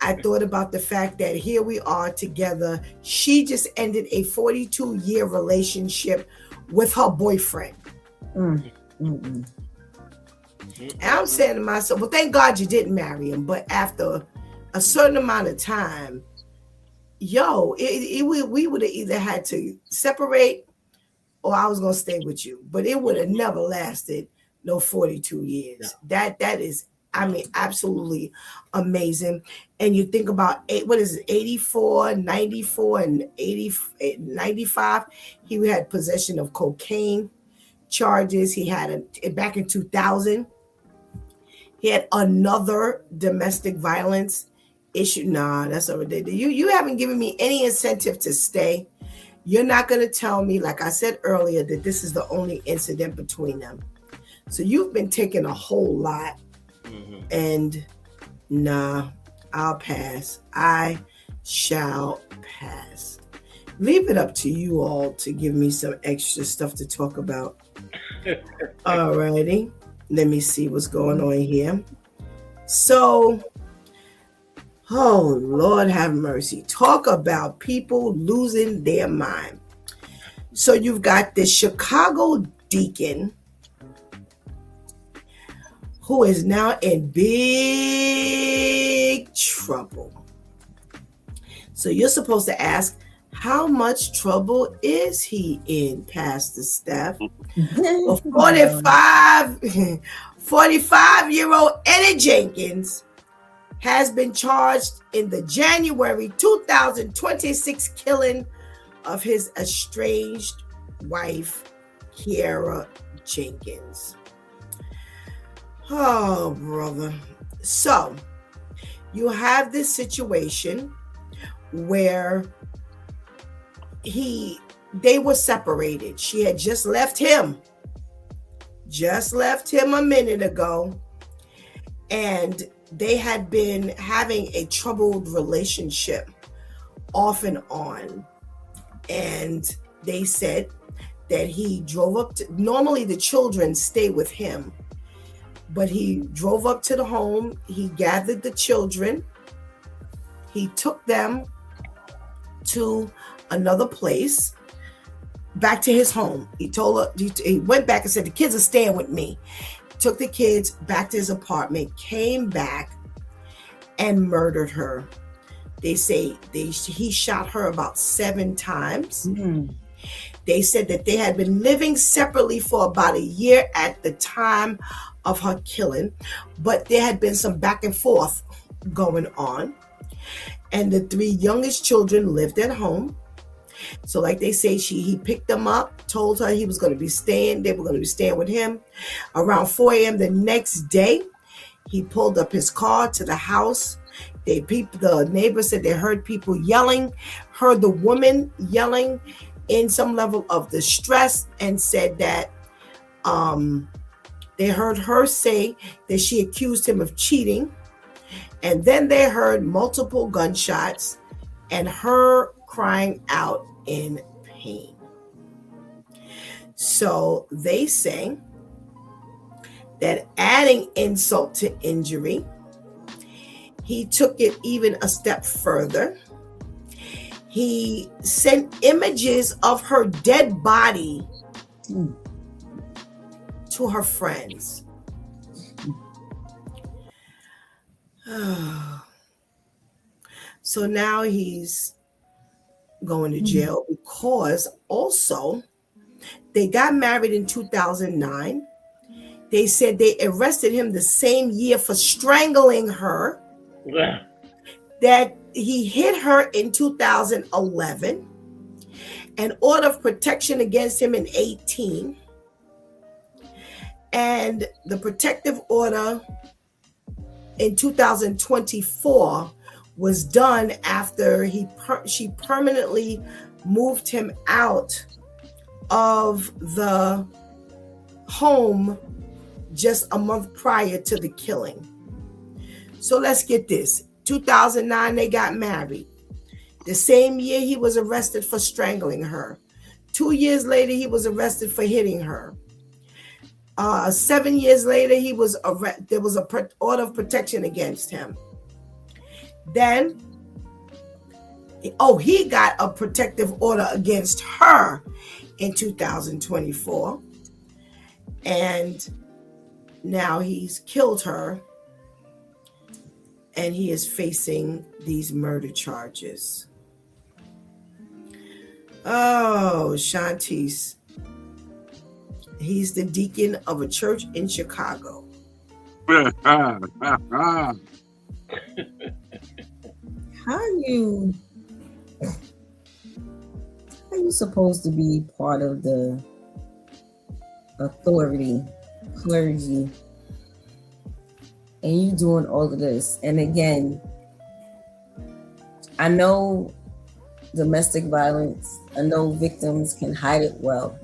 Speaker 2: I thought about the fact that here we are together. She just ended a 42-year relationship with her boyfriend. And I'm saying to myself, well, thank God you didn't marry him. But after a certain amount of time, we would have either had to separate or I was going to stay with you. But it would have never lasted no 42 years. No. That is, I mean, absolutely amazing. And you think about 84, 94, and 95. He had possession of cocaine charges. He had back in 2000. He had another domestic violence issue. Nah, that's what they do. You haven't given me any incentive to stay. You're not going to tell me, like I said earlier, that this is the only incident between them. So you've been taking a whole lot. And nah, I'll pass. I shall pass. Leave it up to you all to give me some extra stuff to talk about. All righty. Let me see what's going on here. So, oh, Lord have mercy. Talk about people losing their mind. So you've got the Chicago Deacon who is now in big trouble. So you're supposed to ask, how much trouble is he in, Pastor Steph? Well, 45-year-old Eddie Jenkins has been charged in the January 2026 killing of his estranged wife, Kiara Jenkins. Oh, brother. So you have this situation where they were separated. She had just left him. just left him a minute ago, and they had been having a troubled relationship off and on. And they said that he drove up to, normally the children stay with him, but he drove up to the home. He gathered the children. He took them to another place, back to his home. He told her, he went back and said, the kids are staying with me. Took the kids back to his apartment, came back and murdered her. They say he shot her about 7 times.
Speaker 5: Mm.
Speaker 2: They said that they had been living separately for about a year at the time of her killing, but there had been some back and forth going on. And the 3 youngest children lived at home. So like they say, he picked them up, told her he was going to be staying. They were going to be staying with him. Around 4 a.m. the next day, he pulled up his car to the house. The neighbors said they heard people yelling, heard the woman yelling in some level of distress, and said that they heard her say that she accused him of cheating. And then they heard multiple gunshots and her crying out in pain. So they say that adding insult to injury, he took it even a step further. He sent images of her dead body to her friends. So now he's going to jail because also they got married in 2009. They said they arrested him the same year for strangling her.
Speaker 4: Yeah.
Speaker 2: That he hit her in 2011. An order of protection against him in 2018. And the protective order in 2024 was done after she permanently moved him out of the home just a month prior to the killing. So let's get this. 2009, they got married. The same year, he was arrested for strangling her. 2 years later, he was arrested for hitting her. 7 years later, there was an order of protection against him. Then, he got a protective order against her in 2024. And now he's killed her. And he is facing these murder charges. Oh, Shantice. He's the deacon of a church in Chicago.
Speaker 5: How you supposed to be part of the authority, clergy, and you doing all of this? And again, I know domestic violence, I know victims can hide it well.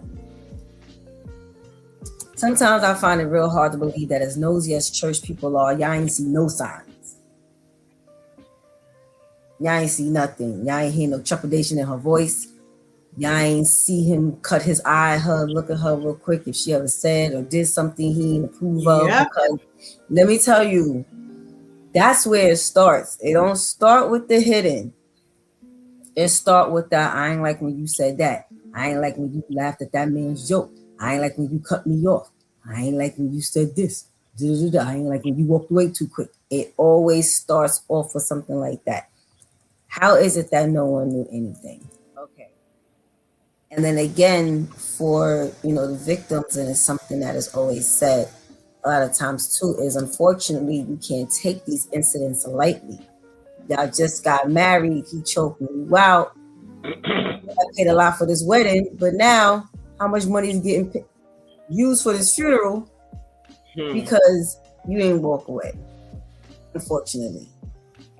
Speaker 5: Sometimes I find it real hard to believe that as nosy as church people are, y'all ain't see no signs. Y'all ain't see nothing. Y'all ain't hear no trepidation in her voice. Y'all ain't see him cut his eye, look at her real quick if she ever said or did something he didn't approve of. Because let me tell you, that's where it starts. It don't start with the hitting. It start with that, I ain't like when you said that. I ain't like when you laughed at that man's joke. I ain't like when you cut me off. I ain't like when you said this. I ain't like when you walked away too quick. It always starts off with something like that. How is it that no one knew anything? Okay. And then again, for the victims, and it's something that is always said a lot of times too, is unfortunately you can't take these incidents lightly. Y'all just got married, he choked you out. I paid a lot for this wedding, but now how much money is getting used for this funeral because you didn't walk away, unfortunately.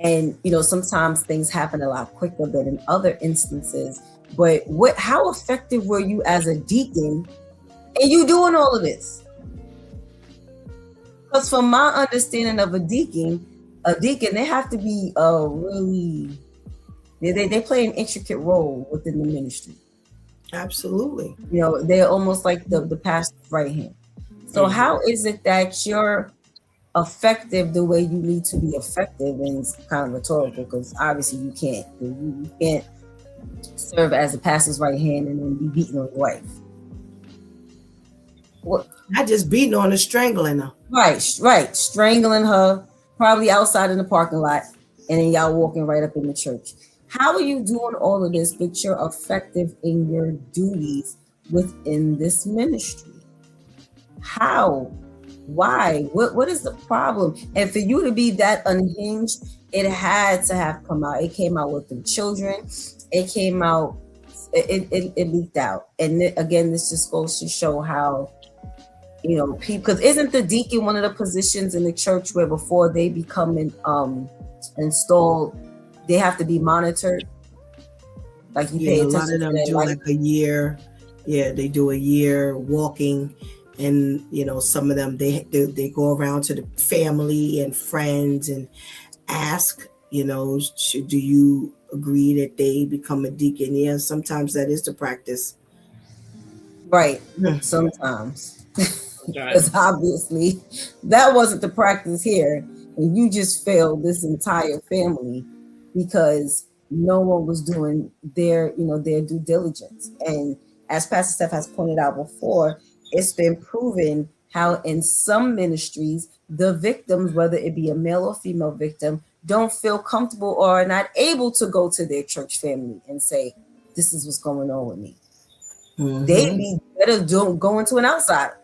Speaker 5: And sometimes things happen a lot quicker than in other instances. But how effective were you as a deacon and you doing all of this? Because from my understanding of a deacon, they have to be really, they play an intricate role within the ministry.
Speaker 2: Absolutely.
Speaker 5: You know, they're almost like the pastor's right hand. So how is it that you're effective the way you need to be effective? And it's kind of rhetorical because obviously you can't serve as a pastor's right hand and then be beating on your wife. What?
Speaker 2: Not just beating on her, strangling her.
Speaker 5: Right, strangling her, probably outside in the parking lot, and then y'all walking right up in the church. How are you doing all of this, but you're effective in your duties within this ministry? How? Why? What is the problem? And for you to be that unhinged, it had to have come out. It came out with the children. It came out. It leaked out. And again, this just goes to show how, you know, people. Because isn't the deacon one of the positions in the church where before they become installed, they have to be monitored? Like you pay attention.
Speaker 2: A lot of them do like a year. Yeah, they do a year walking. And, you know, some of them, they go around to the family and friends and ask, you know, do you agree that they become a deacon? Yeah, sometimes that is the practice.
Speaker 5: Right. Sometimes. Because obviously that wasn't the practice here. And you just failed this entire family because no one was doing their due diligence. And as Pastor Steph has pointed out before, it's been proven how in some ministries, the victims, whether it be a male or female victim, don't feel comfortable or are not able to go to their church family and say, this is what's going on with me. They'd be better going to an outsider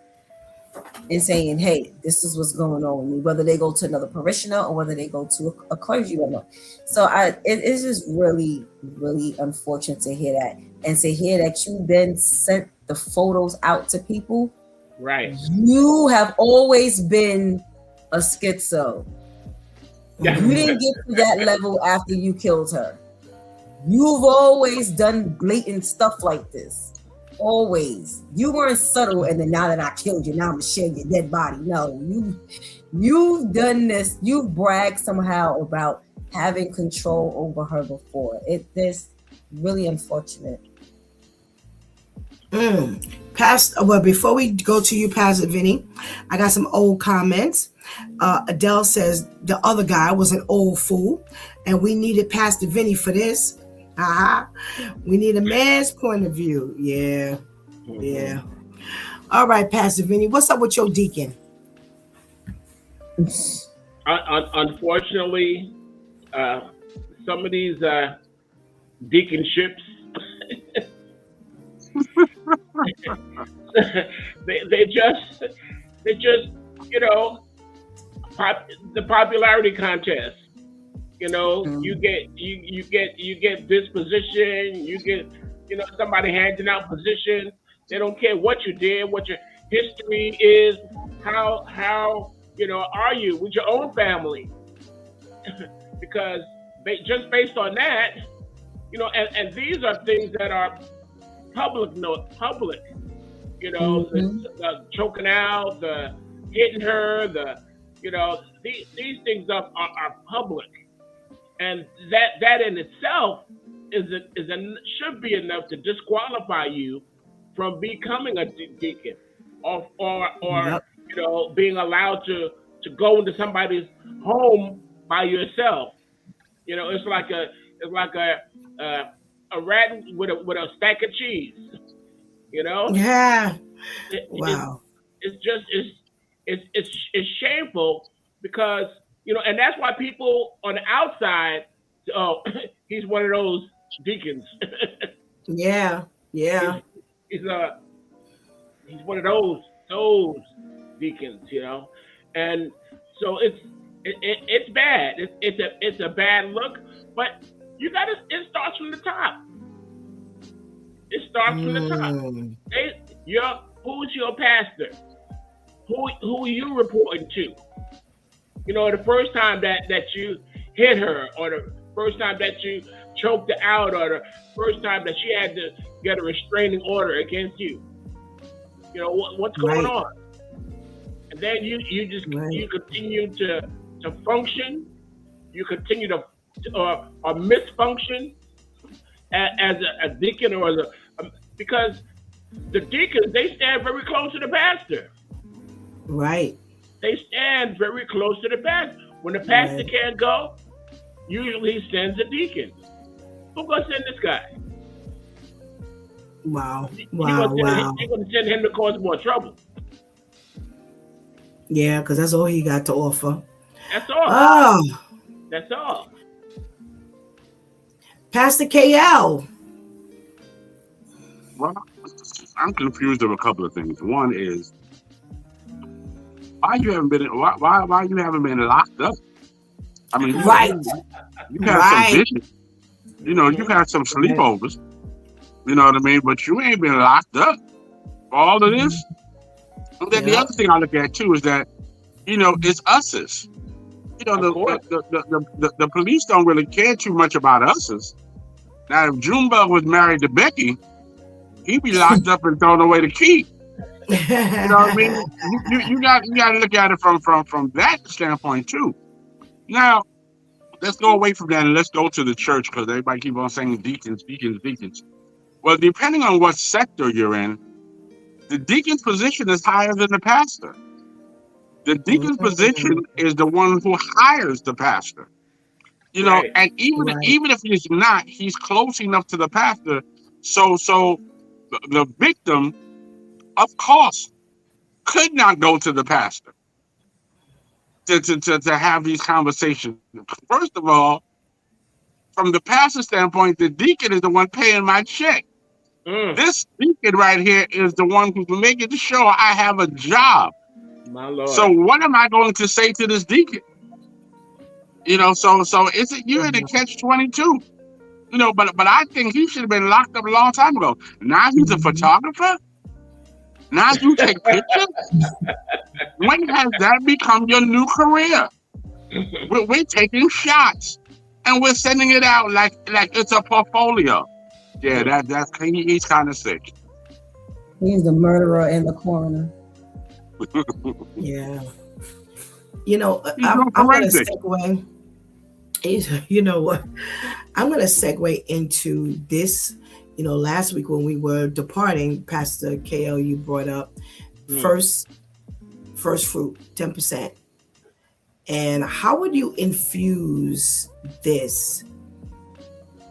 Speaker 5: and saying, hey, this is what's going on with me, whether they go to another parishioner or whether they go to a clergy member. So it's just really, really unfortunate to hear that. And to hear that you then sent the photos out to people.
Speaker 4: Right.
Speaker 5: You have always been a schizo. You didn't get to that level after you killed her. You've always done blatant stuff like this. Always. You weren't subtle and then now that I killed you, now I'm gonna share your dead body. No, you've done this. You've bragged somehow about having control over her before. It's really unfortunate.
Speaker 2: Well, before we go to you, Pastor Vinny, I got some old comments. Adele says the other guy was an old fool, and we needed Pastor Vinny for this. We need a man's point of view. Yeah. All right, Pastor Vinny, what's up with your deacon?
Speaker 4: Unfortunately, some of these deaconships, they just you know, the popularity contest. You know, you get this position, you get, you know, somebody handing out position. They don't care what you did, what your history is, how you know, are you with your own family? Because just based on that, you know, and these are things that are public, you know, the choking out, the hitting her, you know, these things are public. And that in itself should be enough to disqualify you from becoming a deacon, or you know, being allowed to go into somebody's home by yourself. You know, it's like a rat with a stack of cheese. You know?
Speaker 2: Yeah. Wow.
Speaker 4: It's shameful because, you know, and that's why people on the outside, oh, he's one of those deacons.
Speaker 2: Yeah.
Speaker 4: He's one of those deacons, you know, and so it's bad. It's a bad look, but it starts from the top. It starts from the top. Who's your pastor? Who are you reporting to? You know, the first time that you hit her, or the first time that you choked her out, or the first time that she had to get a restraining order against you. You know, what's going on? And then you
Speaker 2: Right.
Speaker 4: you continue to function, you continue to or misfunction as a deacon or as because the deacons, they stand very close to the pastor.
Speaker 2: Right.
Speaker 4: They stand very close to the pastor. When the pastor
Speaker 2: Right.
Speaker 4: can't go, usually he sends a deacon. Who's gonna send this guy?
Speaker 2: Wow.
Speaker 4: You're
Speaker 2: Wow.
Speaker 4: gonna
Speaker 2: Wow.
Speaker 4: send him to cause more trouble.
Speaker 2: Yeah, because that's all he got to offer.
Speaker 4: That's all.
Speaker 2: Oh,
Speaker 4: That's all.
Speaker 2: Pastor KL.
Speaker 6: Well, I'm confused of a couple of things. One is why you haven't been locked up. I mean,
Speaker 2: Right.
Speaker 6: you had
Speaker 2: Right.
Speaker 6: some vision. You know, you had some sleepovers. You know what I mean? But you ain't been locked up for all of this. And then the
Speaker 2: Yep.
Speaker 6: other thing I look at too is that, you know, it's us's. You know,
Speaker 4: Of course.
Speaker 6: the police don't really care too much about us's. Now, if Junebug was married to Becky, he'd be locked up and thrown away the key. You know what I mean? You got to look at it from that standpoint too. Now, let's go away from that and let's go to the church because everybody keep on saying deacons, deacons, deacons. Well, depending on what sector you're in, the deacon's position is higher than the pastor. The deacon's position is the one who hires the pastor. You know,
Speaker 4: Right.
Speaker 6: and even if he's not, he's close enough to the pastor. So the victim, of course, could not go to the pastor to have these conversations. First of all, from the pastor's standpoint, the deacon is the one paying my check. This deacon right here is the one who's making sure I have a job.
Speaker 4: My Lord.
Speaker 6: So what am I going to say to this deacon? You know, so is it you're in a catch-22? You know, but I think he should have been locked up a long time ago. Now he's a photographer. Now you take pictures. When has that become your new career? We're taking shots and we're sending it out like it's a portfolio. Yeah, he's kind of sick.
Speaker 5: He's the murderer and the coroner.
Speaker 2: Yeah. You know, I'm going to segue. You know what? I'm going to segue into this. You know, last week when we were departing, Pastor KL, you brought up first fruit, 10%. And how would you infuse this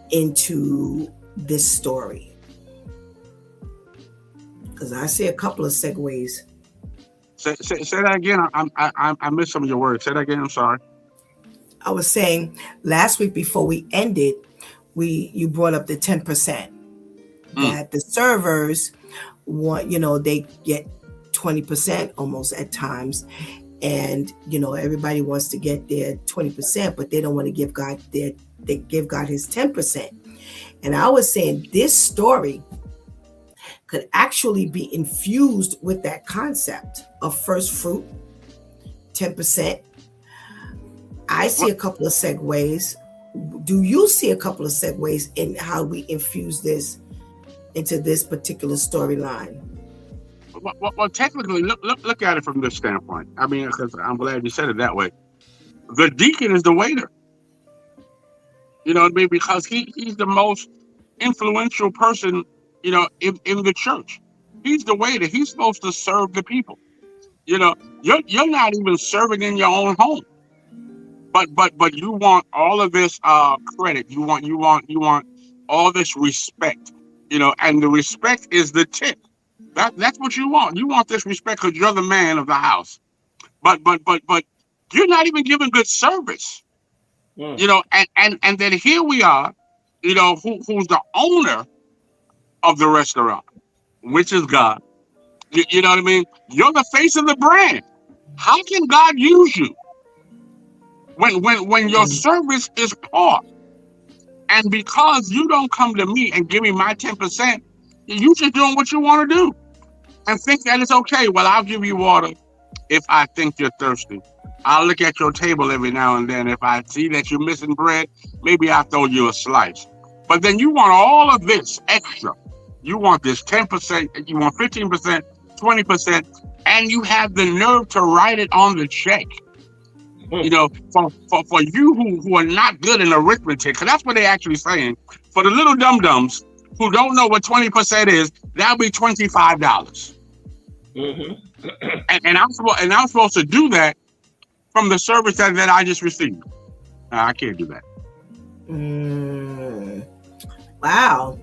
Speaker 2: into this story? Because I see a couple of segues.
Speaker 6: Say that again. I missed some of your words. Say that again. I'm sorry.
Speaker 2: I was saying last week before we ended, you brought up the 10% that the servers want. You know, they get 20% almost at times, and you know everybody wants to get their 20%, but they don't want to give God they give God his 10%. And I was saying this story could actually be infused with that concept of first fruit, 10%. I see a couple of segues. Do you see a couple of segues in how we infuse this into this particular storyline?
Speaker 6: Well, technically, look at it from this standpoint. I mean, because I'm glad you said it that way. The deacon is the waiter. You know what I mean? Because he's the most influential person, you know, in the church. He's the waiter. He's supposed to serve the people. You know, you're not even serving in your own home. But you want all of this credit. You want all this respect. You know, and the respect is the tip. That's what you want. You want this respect because you're the man of the house. But you're not even giving good service. You know, and then here we are, you know, who's the owner of the restaurant, which is God. You know what I mean? You're the face of the brand. How can God use you when your service is poor? And because you don't come to me and give me my 10%, you just doing what you want to do and think that it's okay. Well, I'll give you water if I think you're thirsty. I'll look at your table every now and then. If I see that you're missing bread, maybe I'll throw you a slice. But then you want all of this extra. You want this 10%, you want 15%, 20%, and you have the nerve to write it on the check. You know, for you who are not good in arithmetic, because that's what they're actually saying. For the little dum-dums who don't know what 20% is, that'll be $25.
Speaker 4: Mm-hmm.
Speaker 6: And I'm supposed to do that from the service that I just received. I can't do that.
Speaker 2: Wow.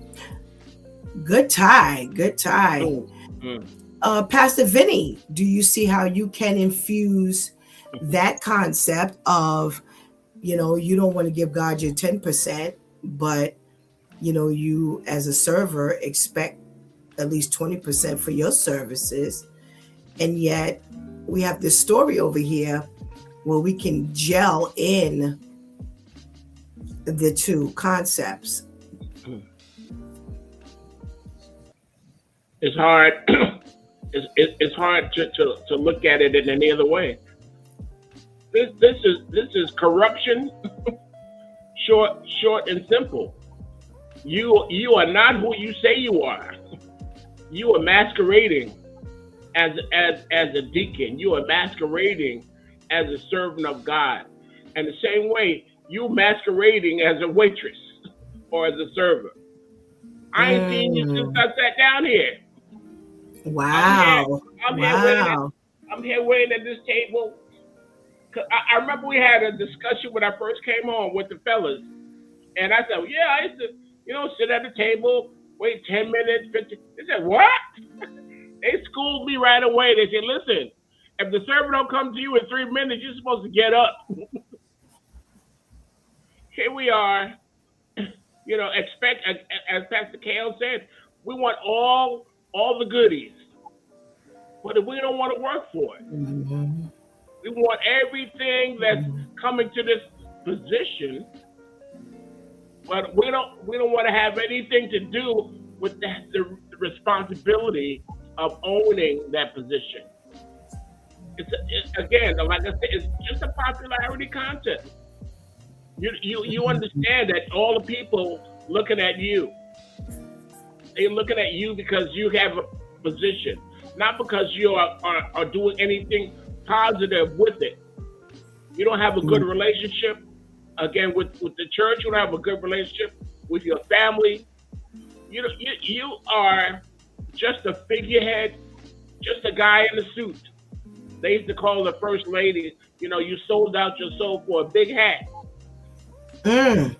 Speaker 2: Good tie.
Speaker 4: Mm-hmm.
Speaker 2: Pastor Vinny, do you see how you can infuse that concept of, you know, you don't want to give God your 10%, but, you know, you as a server expect at least 20% for your services. And yet we have this story over here where we can gel in the two concepts.
Speaker 4: It's hard. It's hard to look at it in any other way. This is corruption, short and simple. You are not who you say you are. You are masquerading as a deacon. You are masquerading as a servant of God. And the same way, you masquerading as a waitress or as a server. I ain't seen you since I sat down here.
Speaker 2: Wow.
Speaker 4: I'm here waiting at this table. I remember we had a discussion when I first came on with the fellas. And I said, yeah, I used to, you know, sit at the table, wait 10 minutes, 15. They said, what? They schooled me right away. They said, listen, if the server don't come to you in 3 minutes, you're supposed to get up. Here we are, you know, expect, as Pastor Kale said, we want all the goodies, but we don't want to work for it.
Speaker 2: Mm-hmm.
Speaker 4: We want everything that's coming to this position, but we don't want to have anything to do with the responsibility of owning that position. It's again, like I said, it's just a popularity contest. You understand that all the people looking at you, they're looking at you because you have a position, not because you are doing anything positive with it. You don't have a good relationship, again, with the church. You don't have a good relationship with your family. You are just a figurehead, just a guy in a suit. They used to call the first lady, you know, you sold out your soul for a big hat. Big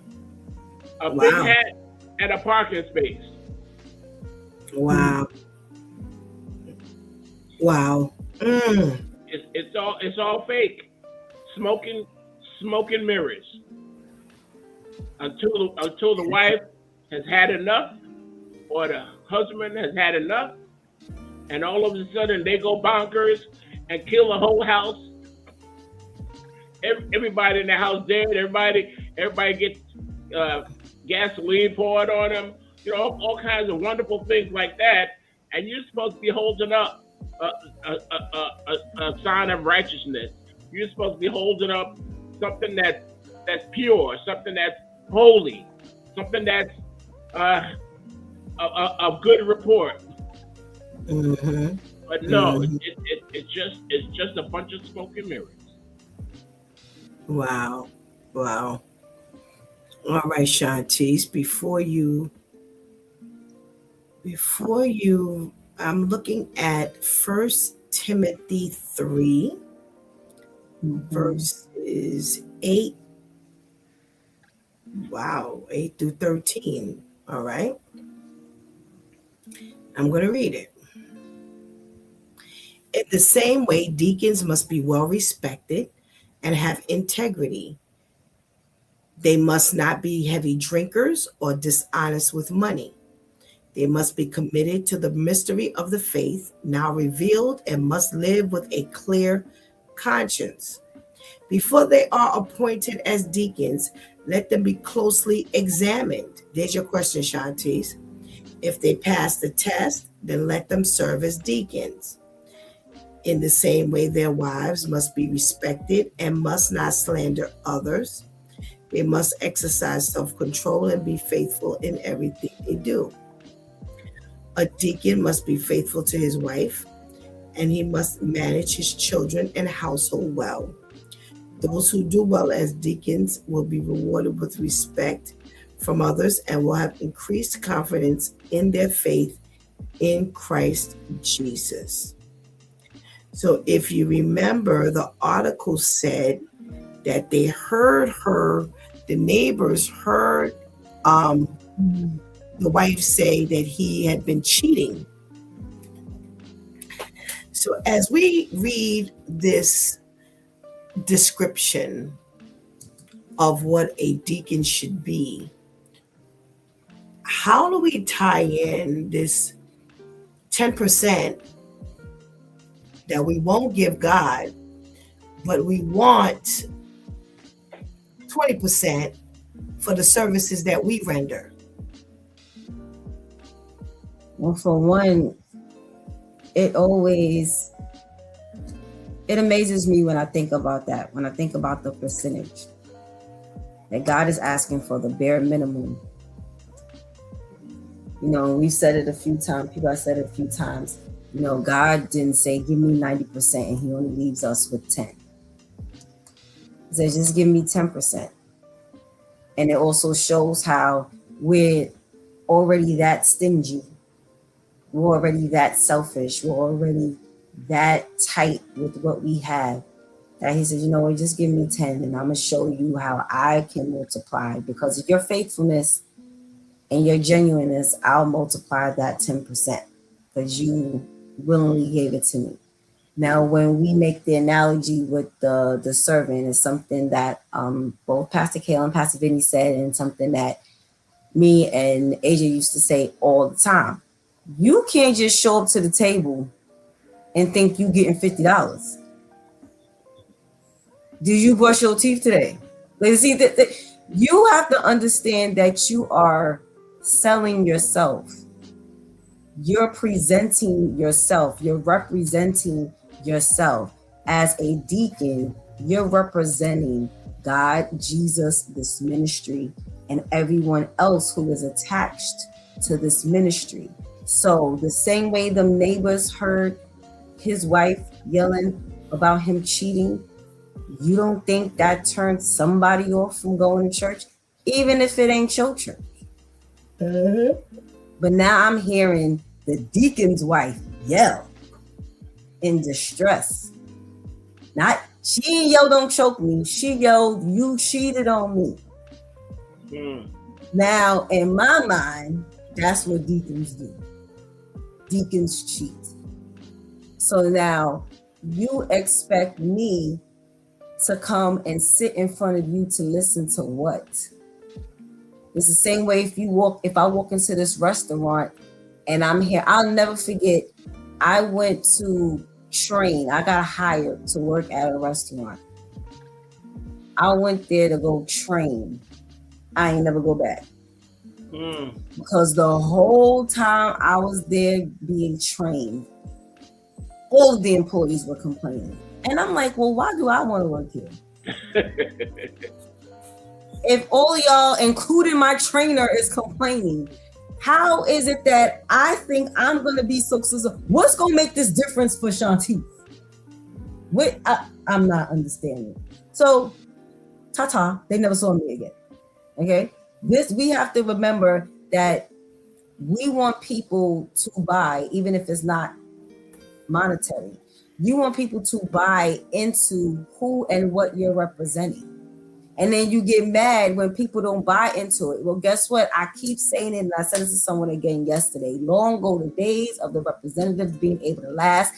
Speaker 4: hat and a parking space.
Speaker 2: Wow.
Speaker 4: It's all fake. Smoking mirrors. Until the wife has had enough, or the husband has had enough, and all of a sudden they go bonkers and kill the whole house. Everybody in the house dead. Everybody gets gasoline poured on them. You know, all kinds of wonderful things like that. And you're supposed to be holding up a sign of righteousness. You're supposed to be holding up something that's pure, something that's holy, something that's of good report.
Speaker 2: Mm-hmm.
Speaker 4: But no, it's just a bunch of smoke and mirrors.
Speaker 2: Wow. All right, Shantice, before you, I'm looking at 1 Timothy 3, verses 8. Wow, 8 through 13. All right. I'm going to read it. In the same way, deacons must be well respected and have integrity. They must not be heavy drinkers or dishonest with money. They must be committed to the mystery of the faith now revealed and must live with a clear conscience. Before they are appointed as deacons, let them be closely examined. There's your question, Shantice. If they pass the test, then let them serve as deacons. In the same way, their wives must be respected and must not slander others. They must exercise self-control and be faithful in everything they do. A deacon must be faithful to his wife and he must manage his children and household well. Those who do well as deacons will be rewarded with respect from others and will have increased confidence in their faith in Christ Jesus. So if you remember, the article said that they heard her, the neighbors heard the wife say that he had been cheating. So as we read this description of what a deacon should be, how do we tie in this 10% that we won't give God, but we want 20% for the services that we render?
Speaker 5: Well, for one, it amazes me when I think about that, when I think about the percentage that God is asking for, the bare minimum. You know, we've said it a few times, people have said it a few times, you know, God didn't say, give me 90% and he only leaves us with 10. He said, just give me 10%. And it also shows how we're already that stingy. We're already that selfish. We're already that tight with what we have. That he said, you know what, just give me 10 and I'm going to show you how I can multiply. Because of your faithfulness and your genuineness, I'll multiply that 10% because you willingly gave it to me. Now, when we make the analogy with the servant, it's something that both Pastor Kale and Pastor Vinny said, and something that me and AJ used to say all the time. You can't just show up to the table and think you getting $50. Did you brush your teeth today? Like, see, you have to understand that you are selling yourself. You're presenting yourself. You're representing yourself. As a deacon, you're representing God, Jesus, this ministry, and everyone else who is attached to this ministry. So the same way the neighbors heard his wife yelling about him cheating, you don't think that turned somebody off from going to church, even if it ain't your church? But now I'm hearing the deacon's wife yell in distress. Not, she didn't yell, don't choke me. She yelled, you cheated on me. Now, in my mind, that's what deacons do. Deacons cheat. So now you expect me to come and sit in front of you to listen to what? It's the same way if I walk into this restaurant and I'm here, I'll never forget, I went to train. I got hired to work at a restaurant. I went there to go train. I ain't never go back. Because the whole time I was there being trained, all of the employees were complaining. And I'm like, well, why do I want to work here? If all y'all, including my trainer, is complaining, how is it that I think I'm going to be so successful? What's going to make this difference for Shanti? I'm not understanding. So, ta-ta, they never saw me again. Okay? We have to remember that we want people to buy, even if it's not monetary. You want people to buy into who and what you're representing. And then you get mad when people don't buy into it. Well, guess what? I keep saying it, and I said this to someone again yesterday. Long go the days of the representatives being able to last.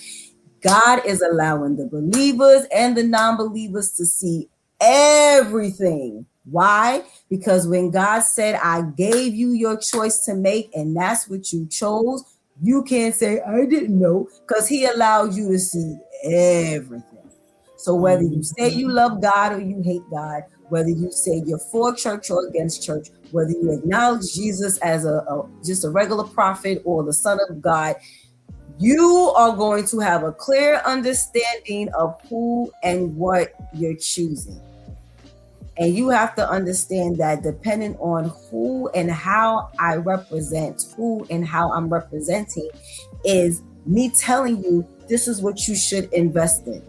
Speaker 5: God is allowing the believers and the non-believers to see everything. Why? Because when God said, I gave you your choice to make, and that's what you chose, you can't say, I didn't know, because he allowed you to see everything. So whether you say you love God or you hate God, whether you say you're for church or against church, whether you acknowledge Jesus as just a regular prophet or the Son of God, you are going to have a clear understanding of who and what you're choosing. And you have to understand that depending on who and how I represent, who and how I'm representing, is me telling you, this is what you should invest in.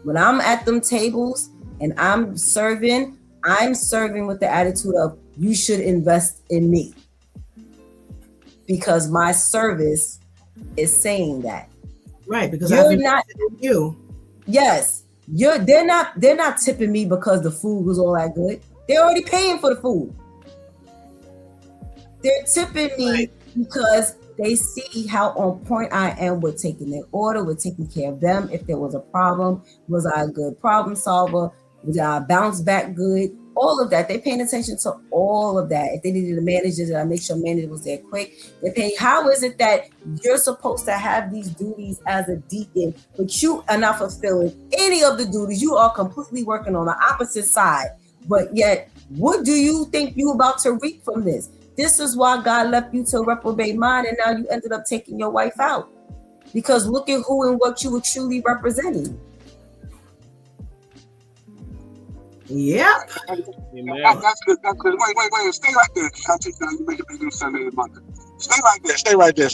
Speaker 5: When I'm at them tables and I'm serving with the attitude of, you should invest in me. Because my service is saying that.
Speaker 2: Right, because
Speaker 5: You're
Speaker 2: I've
Speaker 5: not
Speaker 2: invested in you.
Speaker 5: Yes. They're not tipping me because the food was all that good. They're already paying for the food. They're tipping me because they see how on point I am with taking their order, with taking care of them. If there was a problem, was I a good problem solver? Did I bounce back good? All of that. They're paying attention to all of that. If they needed a manager, did I make sure manager was there quick? They're paying. How is it that you're supposed to have these duties as a deacon, but you are not fulfilling any of the duties? You are completely working on the opposite side. But yet, what do you think you about to reap from this? This is why God left you to reprobate mind, and now you ended up taking your wife out. Because look at who and what you were truly representing.
Speaker 2: Yep.
Speaker 4: Amen.
Speaker 6: That's good. That's good. Wait. Stay right there. Shanti, you make a big Sunday Monday. Stay right there.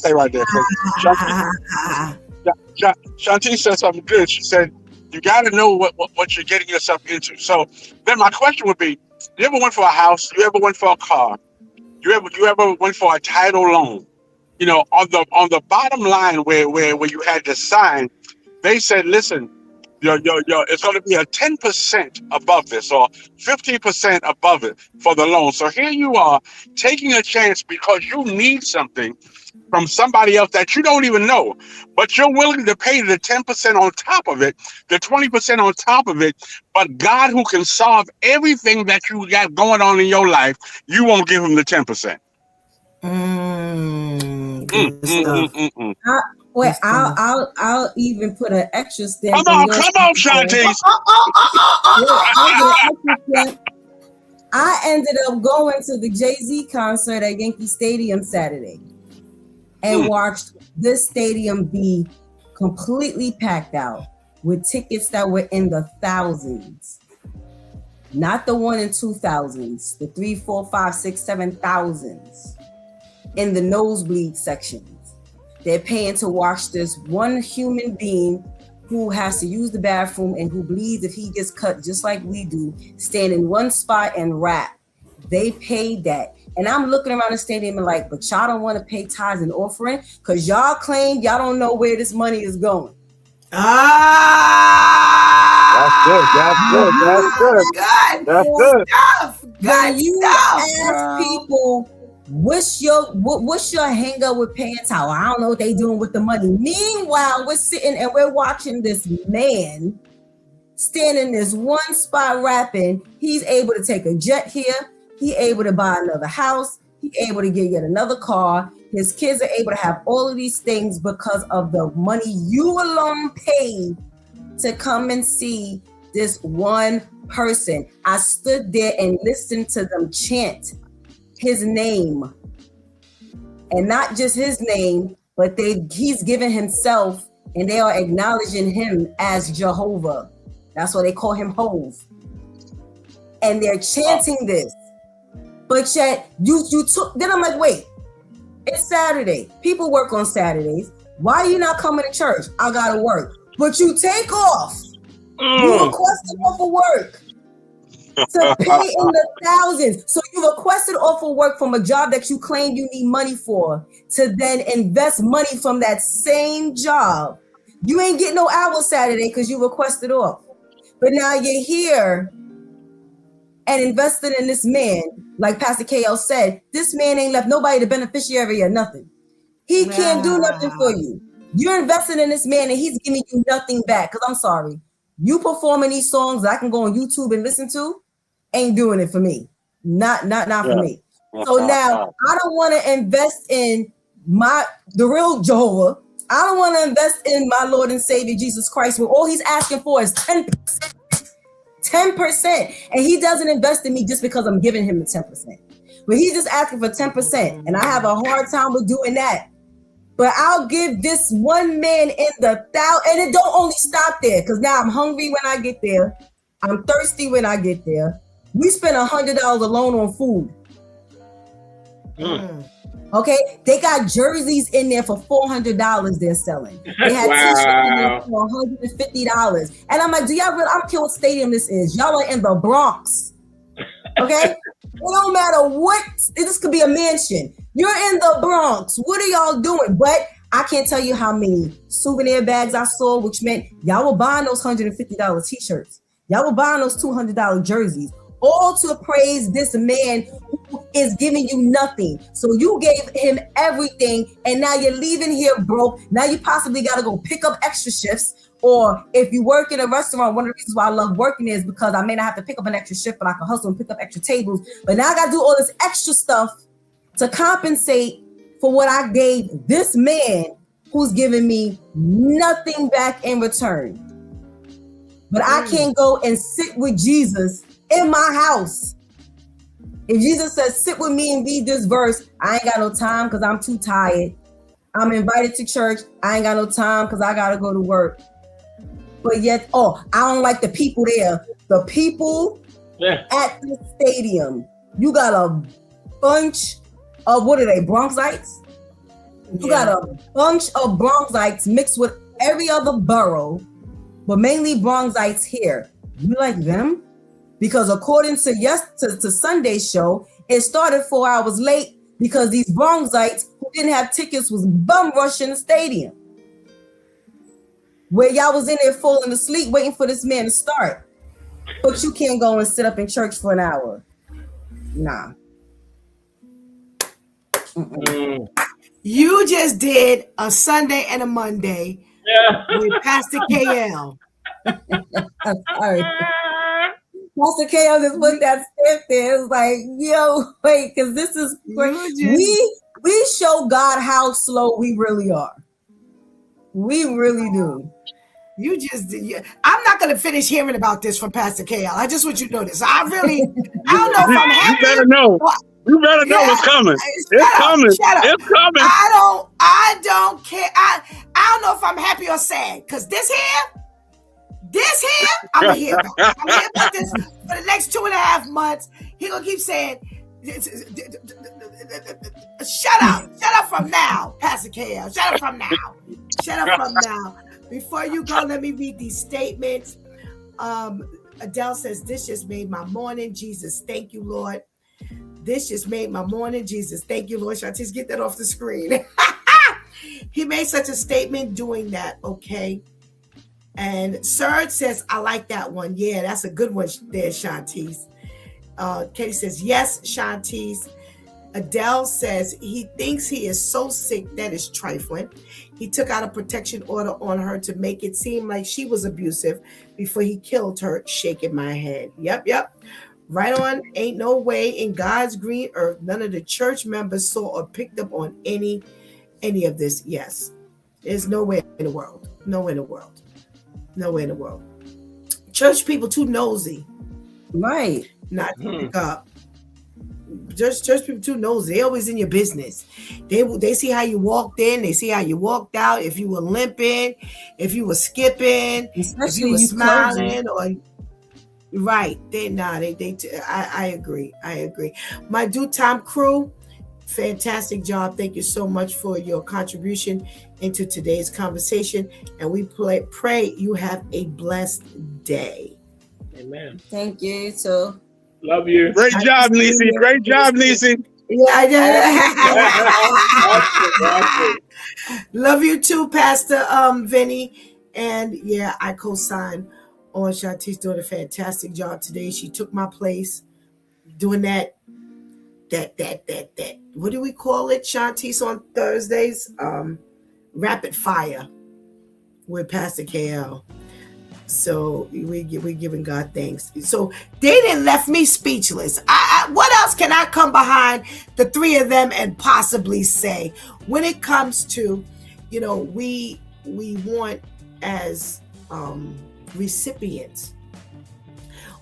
Speaker 6: Shanti said something good. She said, you got to know what you're getting yourself into. So then my question would be, you ever went for a house? You ever went for a car? You ever went for a title loan? You know, on the bottom line where you had the sign, they said, listen, it's going to be a 10% above this or 15% above it for the loan. So here you are taking a chance because you need something from somebody else that you don't even know, but you're willing to pay the 10% on top of it, the 20% on top of it. But God, who can solve everything that you got going on in your life, you won't give him the 10%.
Speaker 2: Good stuff.
Speaker 5: I'll even put an extra stamp.
Speaker 6: Come on, Shanti.
Speaker 5: I ended up going to the Jay-Z concert at Yankee Stadium Saturday and watched this stadium be completely packed out with tickets that were in the thousands. Not the 1 and 2,000s, the 3, 4, 5, 6, 7,000s in the nosebleed sections. They're paying to watch this one human being who has to use the bathroom and who bleeds if he gets cut just like we do, stand in one spot and rap. They paid that. And I'm looking around the stadium and like, but y'all don't want to pay tithes and offering because y'all claim y'all don't know where this money is going.
Speaker 6: That's good.
Speaker 5: When you ask people, what's your hang up with paying towel? I don't know what they doing with the money. Meanwhile, we're sitting and we're watching this man stand in this one spot rapping. He's able to take a jet here. He's able to buy another house. He's able to get yet another car. His kids are able to have all of these things because of the money you alone paid to come and see this one person. I stood there and listened to them chant his name, and not just his name, but he's given himself, and they are acknowledging him as Jehovah. That's why they call him Hove. And they're chanting this. But yet you took, then I'm like, wait, it's Saturday. People work on Saturdays. Why are you not coming to church? I gotta work. But you take off. You requested off of work to pay in the thousands. So you requested off of work from a job that you claim you need money for to then invest money from that same job. You ain't getting no hours Saturday because you requested off. But now you're here and invested in this man. Like Pastor KL said, this man ain't left nobody the beneficiary or nothing. He can't do nothing for you. You're investing in this man and he's giving you nothing back. Because I'm sorry, you performing these songs that I can go on YouTube and listen to ain't doing it for me. Not for me. So now I don't want to invest in the real Jehovah. I don't want to invest in my Lord and Savior Jesus Christ when all he's asking for is 10%. 10%. And he doesn't invest in me just because I'm giving him the 10%. But he's just asking for 10%. And I have a hard time with doing that. But I'll give this one man in the thousands. And it don't only stop there, because now I'm hungry when I get there. I'm thirsty when I get there. We spend $100 alone on food. Okay, they got jerseys in there for $400 they're selling. They had t-shirts in there for $150. And I'm like, do y'all really, I don't care what stadium this is. Y'all are in the Bronx. Okay? It don't matter what, this could be a mansion. You're in the Bronx. What are y'all doing? But I can't tell you how many souvenir bags I saw, which meant y'all were buying those $150 t-shirts. Y'all were buying those $200 jerseys, all to praise this man who is giving you nothing. So you gave him everything, and now you're leaving here broke. Now you possibly got to go pick up extra shifts. Or if you work in a restaurant, one of the reasons why I love working is because I may not have to pick up an extra shift, but I can hustle and pick up extra tables. But now I got to do all this extra stuff to compensate for what I gave this man who's giving me nothing back in return. But I can't go and sit with Jesus in my house. If Jesus says, sit with me and read this verse, I ain't got no time because I'm too tired. I'm invited to church. I ain't got no time because I got to go to work. But yet, I don't like the people there. The people at the stadium. You got a bunch of, what are they, Bronxites? You got a bunch of Bronxites mixed with every other borough, but mainly Bronxites here. You like them? Because according to Sunday's show, it started 4 hours late because these Bronxites who didn't have tickets was bum rushing the stadium. Where y'all was in there falling asleep waiting for this man to start. But you can't go and sit up in church for an hour. Nah.
Speaker 2: You just did a Sunday and a Monday with Pastor KL.
Speaker 5: Sorry. Pastor KL just looked at Steph there. It was like, yo, wait, because this is we show God how slow we really are. We really do.
Speaker 2: You just did. I'm not going to finish hearing about this from Pastor KL. I just want you to know this. I don't know if I'm happy.
Speaker 6: You better know. You better know it's coming. It's coming. It's coming.
Speaker 2: I don't care. I don't know if I'm happy or sad because this here, I'm gonna hear about. I'm gonna hear about this for the next 2.5 months. He gonna keep saying, "Shut up from now, Pastor KL. Shut up from now. Shut up from now." Before you go, let me read these statements. Adele says, "This just made my morning. Jesus, thank you, Lord. This just made my morning. Jesus, thank you, Lord." Shantice, get that off the screen. He made such a statement doing that, okay? And Serge says, "I like that one. Yeah, that's a good one there, Shantice." Katie says, "Yes, Shantice." Adele says, "He thinks he is so sick that is trifling. He took out a protection order on her to make it seem like she was abusive before he killed her." Shaking my head. Yep. Right on. Ain't no way in God's green earth none of the church members saw or picked up on any of this. Yes. There's no way in the world. No way in the world. No way in the world. Church people too nosy.
Speaker 5: Right.
Speaker 2: Not to pick up. Church people too nosy. They always in your business. They see how you walked in. They see how you walked out. If you were limping, if you were skipping, if you were smiling, or right. I agree. My due time crew, fantastic job. Thank you so much for your contribution into today's conversation. And we pray you have a blessed day.
Speaker 4: Amen.
Speaker 5: Thank you. So
Speaker 4: love you.
Speaker 6: Great job, Nisi. Great job, Nisi.
Speaker 2: Yeah, I did. Love you too, Pastor Vinny. And yeah, I co-sign on Shantice doing a fantastic job today. She took my place doing that. What do we call it, Shantice, on Thursdays? Rapid fire with Pastor KL. So we're giving God thanks. So they didn't left me speechless. What else can I come behind the three of them and possibly say when it comes to, we want as recipients,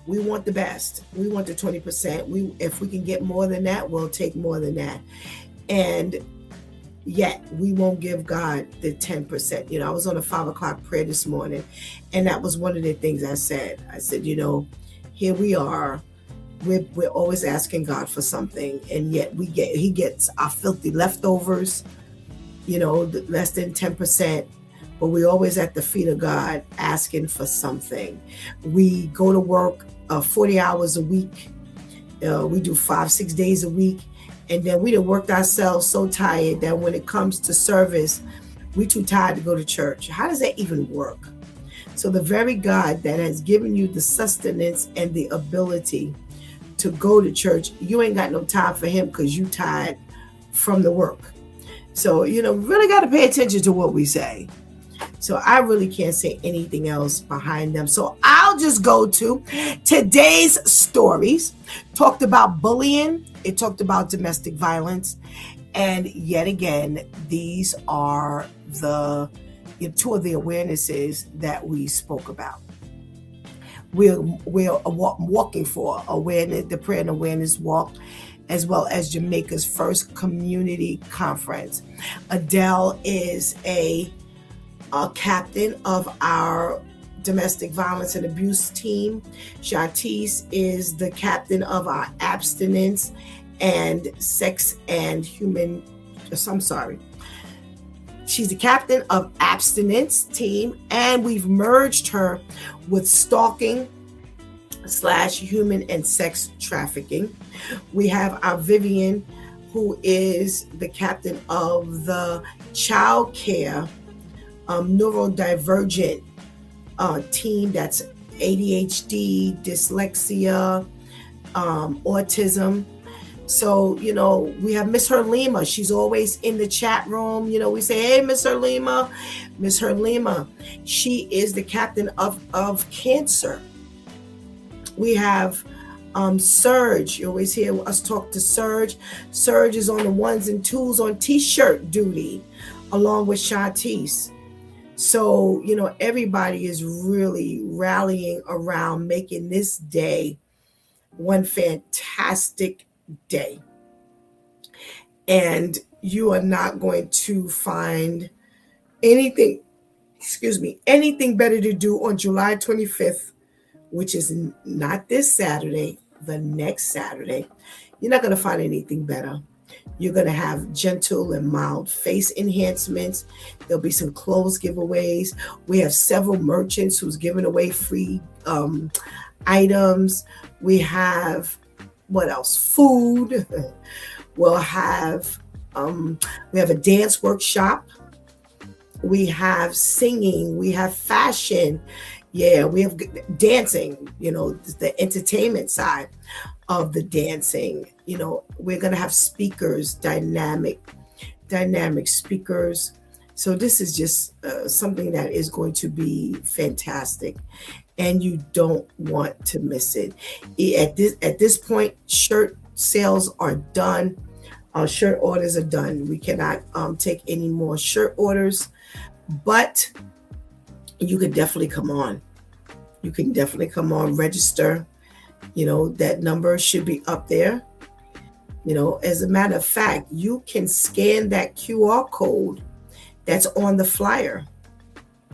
Speaker 2: we want the best. We want the 20%. If we can get more than that, we'll take more than that. And yet we won't give God the 10%. I was on a 5:00 prayer this morning, and that was one of the things I said. I said, here we are, we're always asking God for something, and yet he gets our filthy leftovers, less than 10%, but we're always at the feet of God asking for something. We go to work 40 hours a week. We do 5-6 days a week, and then we done worked ourselves so tired that when it comes to service, we too tired to go to church. How does that even work? So the very God that has given you the sustenance and the ability to go to church, you ain't got no time for him because you tired from the work. So, really got to pay attention to what we say. So I really can't say anything else behind them. So I'll just go to today's stories. Talked about bullying. It talked about domestic violence. And yet again, these are the two of the awarenesses that we spoke about. We're walking for awareness, the prayer and awareness walk, as well as Jamaica's first community conference. Adele is a captain of our domestic violence and abuse team. Shantice is the captain of our abstinence and sex and human, she's the captain of abstinence team, and we've merged her with stalking / human and sex trafficking. We have our Vivian, who is the captain of the child care neurodivergent team. That's ADHD, dyslexia, autism. So, we have Miss Herlima. She's always in the chat room. We say, hey, Miss Herlima. Miss Herlima, she is the captain of cancer. We have Serge. You always hear us talk to Serge. Serge is on the 1s and 2s on t-shirt duty, along with Shantice. So, everybody is really rallying around making this day one fantastic day. And you are not going to find anything better to do on July 25th, which is not this Saturday, the next Saturday. You're not going to find anything better. You're going to have gentle and mild face enhancements. There'll be some clothes giveaways. We have several merchants who's giving away free items. We have, what else? Food. We'll have, we have a dance workshop. We have singing. We have fashion. Yeah, we have dancing, the entertainment side of the dancing. We're going to have speakers, dynamic speakers. So this is just something that is going to be fantastic, and you don't want to miss it. At this point, shirt sales are done. Our shirt orders are done. We cannot take any more shirt orders, but you could definitely come on. You can definitely come on, register. That number should be up there. As a matter of fact, you can scan that QR code that's on the flyer.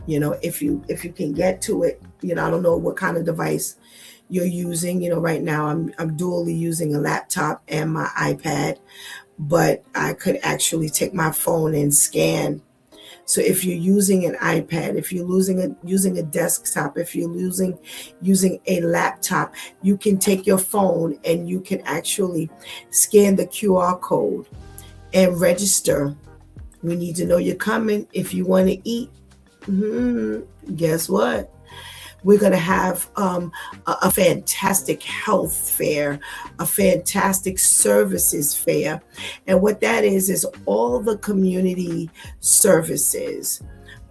Speaker 2: If you can get to it. I don't know what kind of device you're using. Right now I'm dually using a laptop and my iPad, but I could actually take my phone and scan. So if you're using an iPad, if you're using a desktop, if you're using a laptop, you can take your phone and you can actually scan the QR code and register. We need to know you're coming. If you want to eat, guess what? We're going to have a fantastic health fair, a fantastic services fair. And what that is all the community services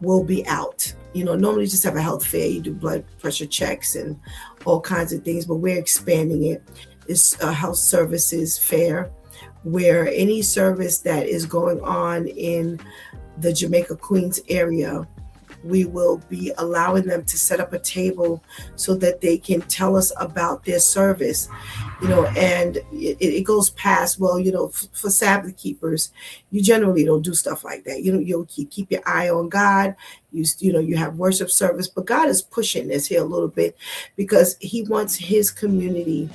Speaker 2: will be out. Normally just have a health fair. You do blood pressure checks and all kinds of things, but we're expanding it. It's a health services fair where any service that is going on in the Jamaica Queens area, we will be allowing them to set up a table so that they can tell us about their service, and it goes past, for Sabbath keepers, you generally don't do stuff like that. You'll keep your eye on God. You have worship service, but God is pushing this here a little bit because he wants his community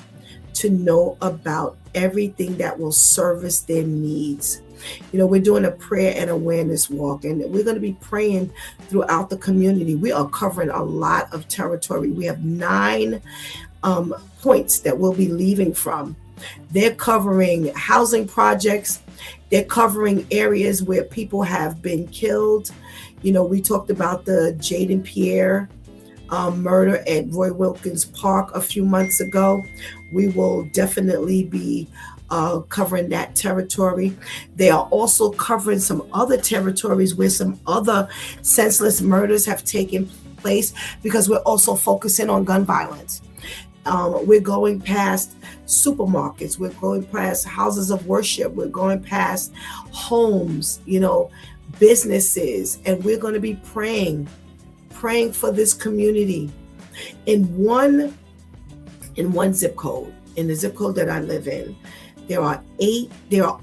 Speaker 2: to know about everything that will service their needs. We're doing a prayer and awareness walk, and we're going to be praying throughout the community. We are covering a lot of territory. We have 9 points that we'll be leaving from. They're covering housing projects. They're covering areas where people have been killed. We talked about the Jaden Pierre murder at Roy Wilkins Park a few months ago. We will definitely be covering that territory. They are also covering some other territories where some other senseless murders have taken place, because we're also focusing on gun violence. We're going past supermarkets. We're going past houses of worship. We're going past homes, businesses, and we're going to be praying for this community. In one zip code, in the zip code that I live in, there are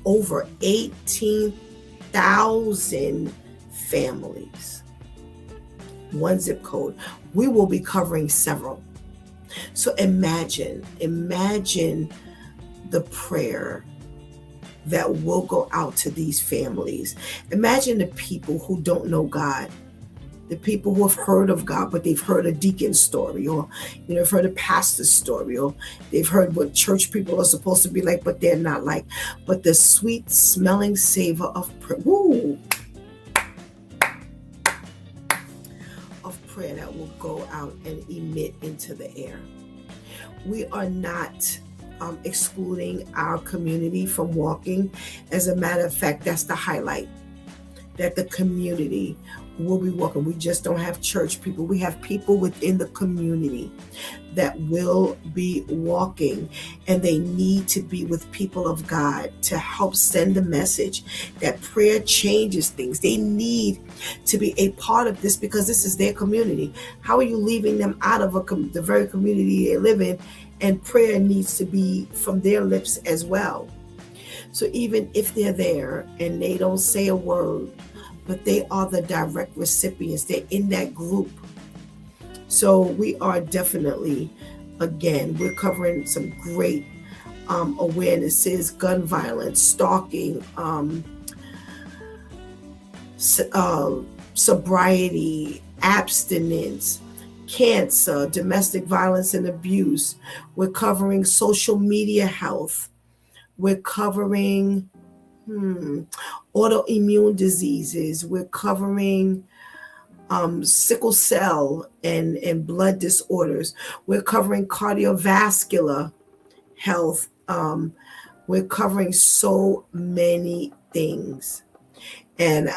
Speaker 2: over 18,000 families. One zip code. We will be covering several. So imagine the prayer that will go out to these families. Imagine the people who don't know God, the people who have heard of God, but they've heard a deacon's story, or they've heard a pastor's story, or they've heard what church people are supposed to be like, but they're not like. But the sweet smelling savor of prayer, prayer that will go out and emit into the air. We are not excluding our community from walking. As a matter of fact, that's the highlight, that the community will be walking. We just don't have church people. We have people within the community that will be walking, and they need to be with people of God to help send the message that prayer changes things. They need to be a part of this, because this is their community. How are you leaving them out of the very community they live in? And prayer needs to be from their lips as well. So even if they're there and they don't say a word, but they are the direct recipients, they're in that group. So we are definitely, again, we're covering some great awarenesses: gun violence, stalking, sobriety, abstinence, cancer, domestic violence and abuse. We're covering social media health. We're covering autoimmune diseases. We're covering sickle cell and blood disorders. We're covering cardiovascular health. We're covering so many things. And,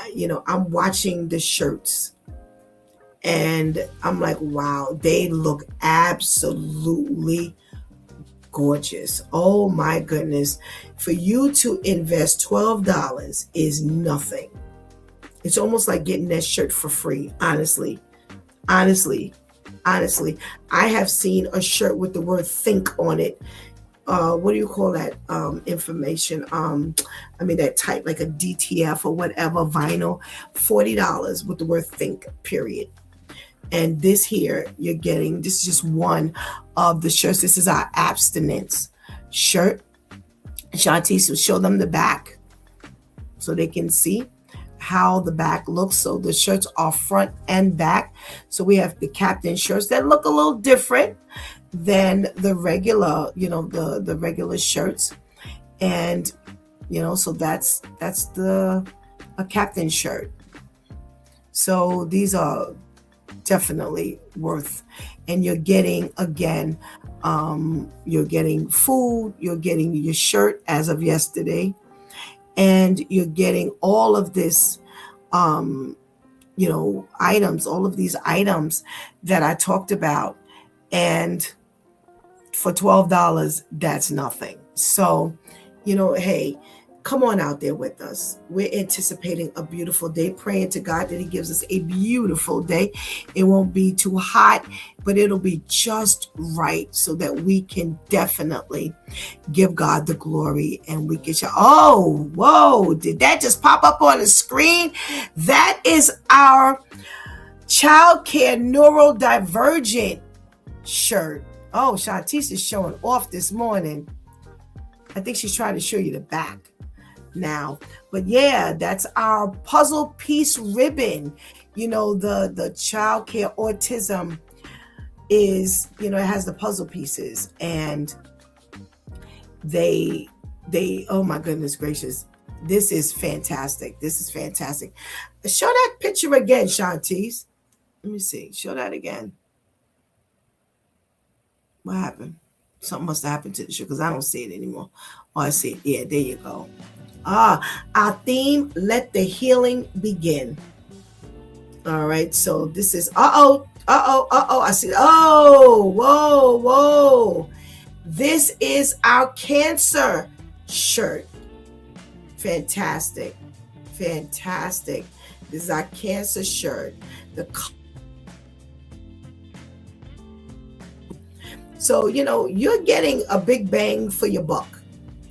Speaker 2: I'm watching the shirts and I'm like, wow, they look absolutely gorgeous. Oh my goodness. For you to invest $12 is nothing. It's almost like getting that shirt for free. Honestly, I have seen a shirt with the word think on it. What do you call that information? That type, like a DTF or whatever, vinyl, $40 with the word think, period. And this here, you're getting, this is just one of the shirts. This is our abstinence shirt. Shantice will show them the back so they can see how the back looks. So the shirts are front and back. So we have the captain shirts that look a little different than the regular, the regular shirts. And, so that's a captain shirt. So these are definitely worth, and you're getting, again, you're getting food, you're getting your shirt as of yesterday, and you're getting all of this, items, all of these items that I talked about. And for $12, that's nothing. So, hey, come on out there with us. We're anticipating a beautiful day, praying to God that He gives us a beautiful day. It won't be too hot, but it'll be just right so that we can definitely give God the glory, and we can show. Oh, whoa, did that just pop up on the screen? That is our child care neurodivergent shirt. Oh, Shantice is showing off this morning. I think she's trying to show you the back now. But yeah, that's our puzzle piece ribbon. You know, the child care autism is, you know, it has the puzzle pieces, and they oh my goodness gracious, this is fantastic. This is fantastic. Show that picture again, Shantice. Let me see. Show that again. What happened? Something must have happened to the show because I don't see it anymore. Oh, I see it. Yeah, there you go. Our theme, let the healing begin. All right, so this is I see. Oh, whoa. This is our cancer shirt. Fantastic. This is our cancer shirt. So, you know, you're getting a big bang for your buck.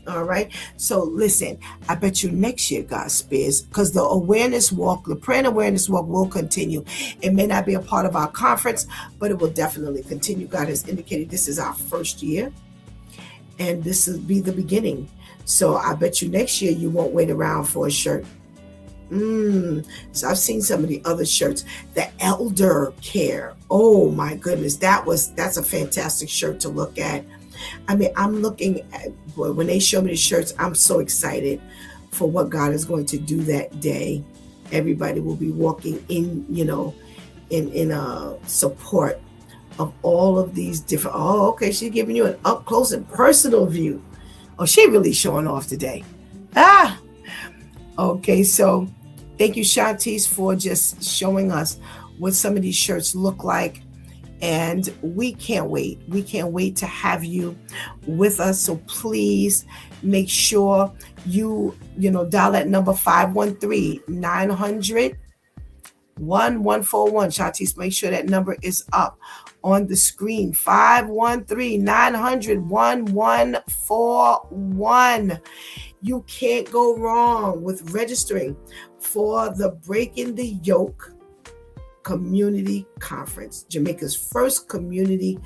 Speaker 2: All right. So listen, I bet you next year, God spares, because the awareness walk, the prayer and awareness walk will continue. It may not be a part of our conference, but it will definitely continue. God has indicated this is our first year, and this will be the beginning. So I bet you next year you won't wait around for a shirt. So I've seen some of the other shirts, the elder care. Oh my goodness, that's a fantastic shirt to look at. I mean, I'm looking at, boy, when they show me the shirts, I'm so excited for what God is going to do that day. Everybody will be walking in, you know, in support of all of these different. Oh, okay, she's giving you an up close and personal view. Oh, she really showing off today. Okay, so thank you, Shantice, for just showing us what some of these shirts look like. And we can't wait. We can't wait to have you with us. So please make sure you dial that number 513-900-1141. Shantice, make sure that number is up on the screen. 513-900-1141. You can't go wrong with registering for the Breaking the Yoke Community Conference, Jamaica's first community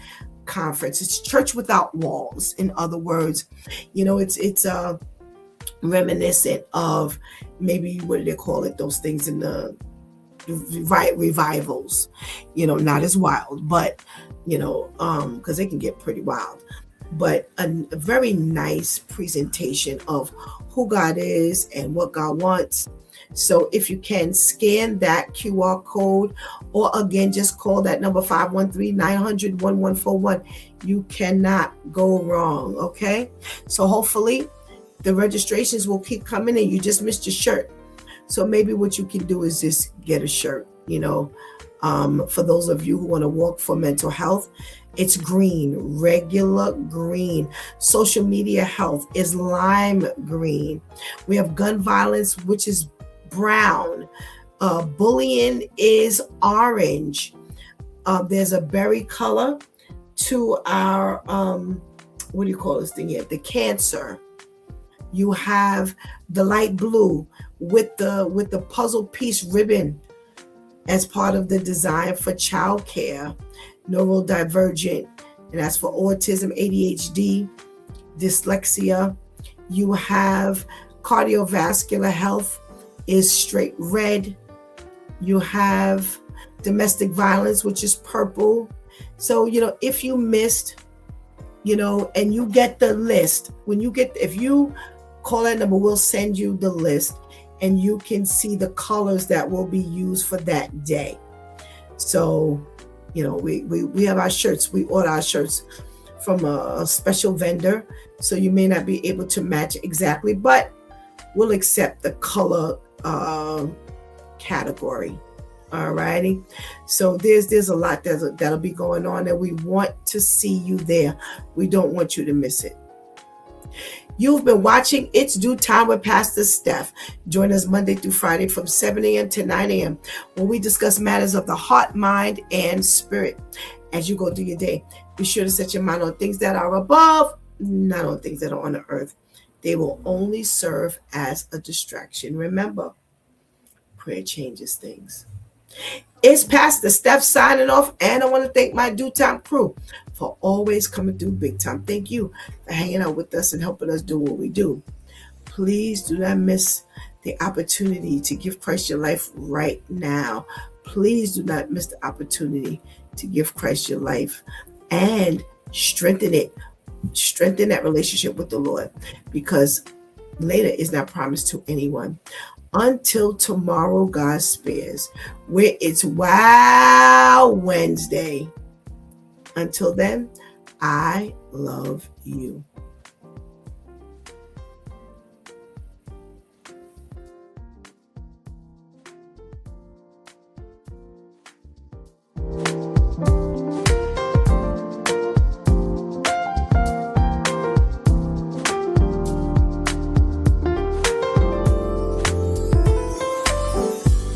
Speaker 2: conference. It's church without walls. In other words, you know, it's reminiscent of maybe, what do they call it? Those things in the revivals. You know, not as wild, but you know, because they can get pretty wild. But a very nice presentation of who God is and what God wants. So if you can scan that QR code, or again, just call that number 513-900-1141. You cannot go wrong. Okay. So hopefully the registrations will keep coming in. You just missed your shirt. So maybe what you can do is just get a shirt, you know, for those of you who want to walk for mental health. It's green, regular green. Social media health is lime green. We have gun violence, which is brown. Bullying is orange. There's a berry color to our what do you call this thing here? The cancer. You have the light blue with the puzzle piece ribbon as part of the design for child care. Neurodivergent, and that's for autism, ADHD, dyslexia. You have cardiovascular health is straight red. You have domestic violence, which is purple. So, you know, if you missed, you know, and you get the list, if you call that number, we'll send you the list and you can see the colors that will be used for that day. So, you know, we have our shirts. We order our shirts from a special vendor. So you may not be able to match exactly, but we'll accept the color category. All righty. So there's a lot that'll be going on, and we want to see you there. We don't want you to miss it. You've been watching It's Due Time with Pastor Steph. Join us Monday through Friday from 7 a.m. to 9 a.m. when we discuss matters of the heart, mind, and spirit. As you go through your day, be sure to set your mind on things that are above, not on things that are on the earth. They will only serve as a distraction. Remember, prayer changes things. It's Pastor Steph signing off, and I want to thank my Due Time crew for always coming through big time. Thank you for hanging out with us and helping us do what we do. Please do not miss the opportunity to give Christ your life right now. Please do not miss the opportunity to give Christ your life and strengthen it. Strengthen that relationship with the Lord, because later is not promised to anyone. Until tomorrow, God spares, where it's Wow Wednesday. Until then, I love you.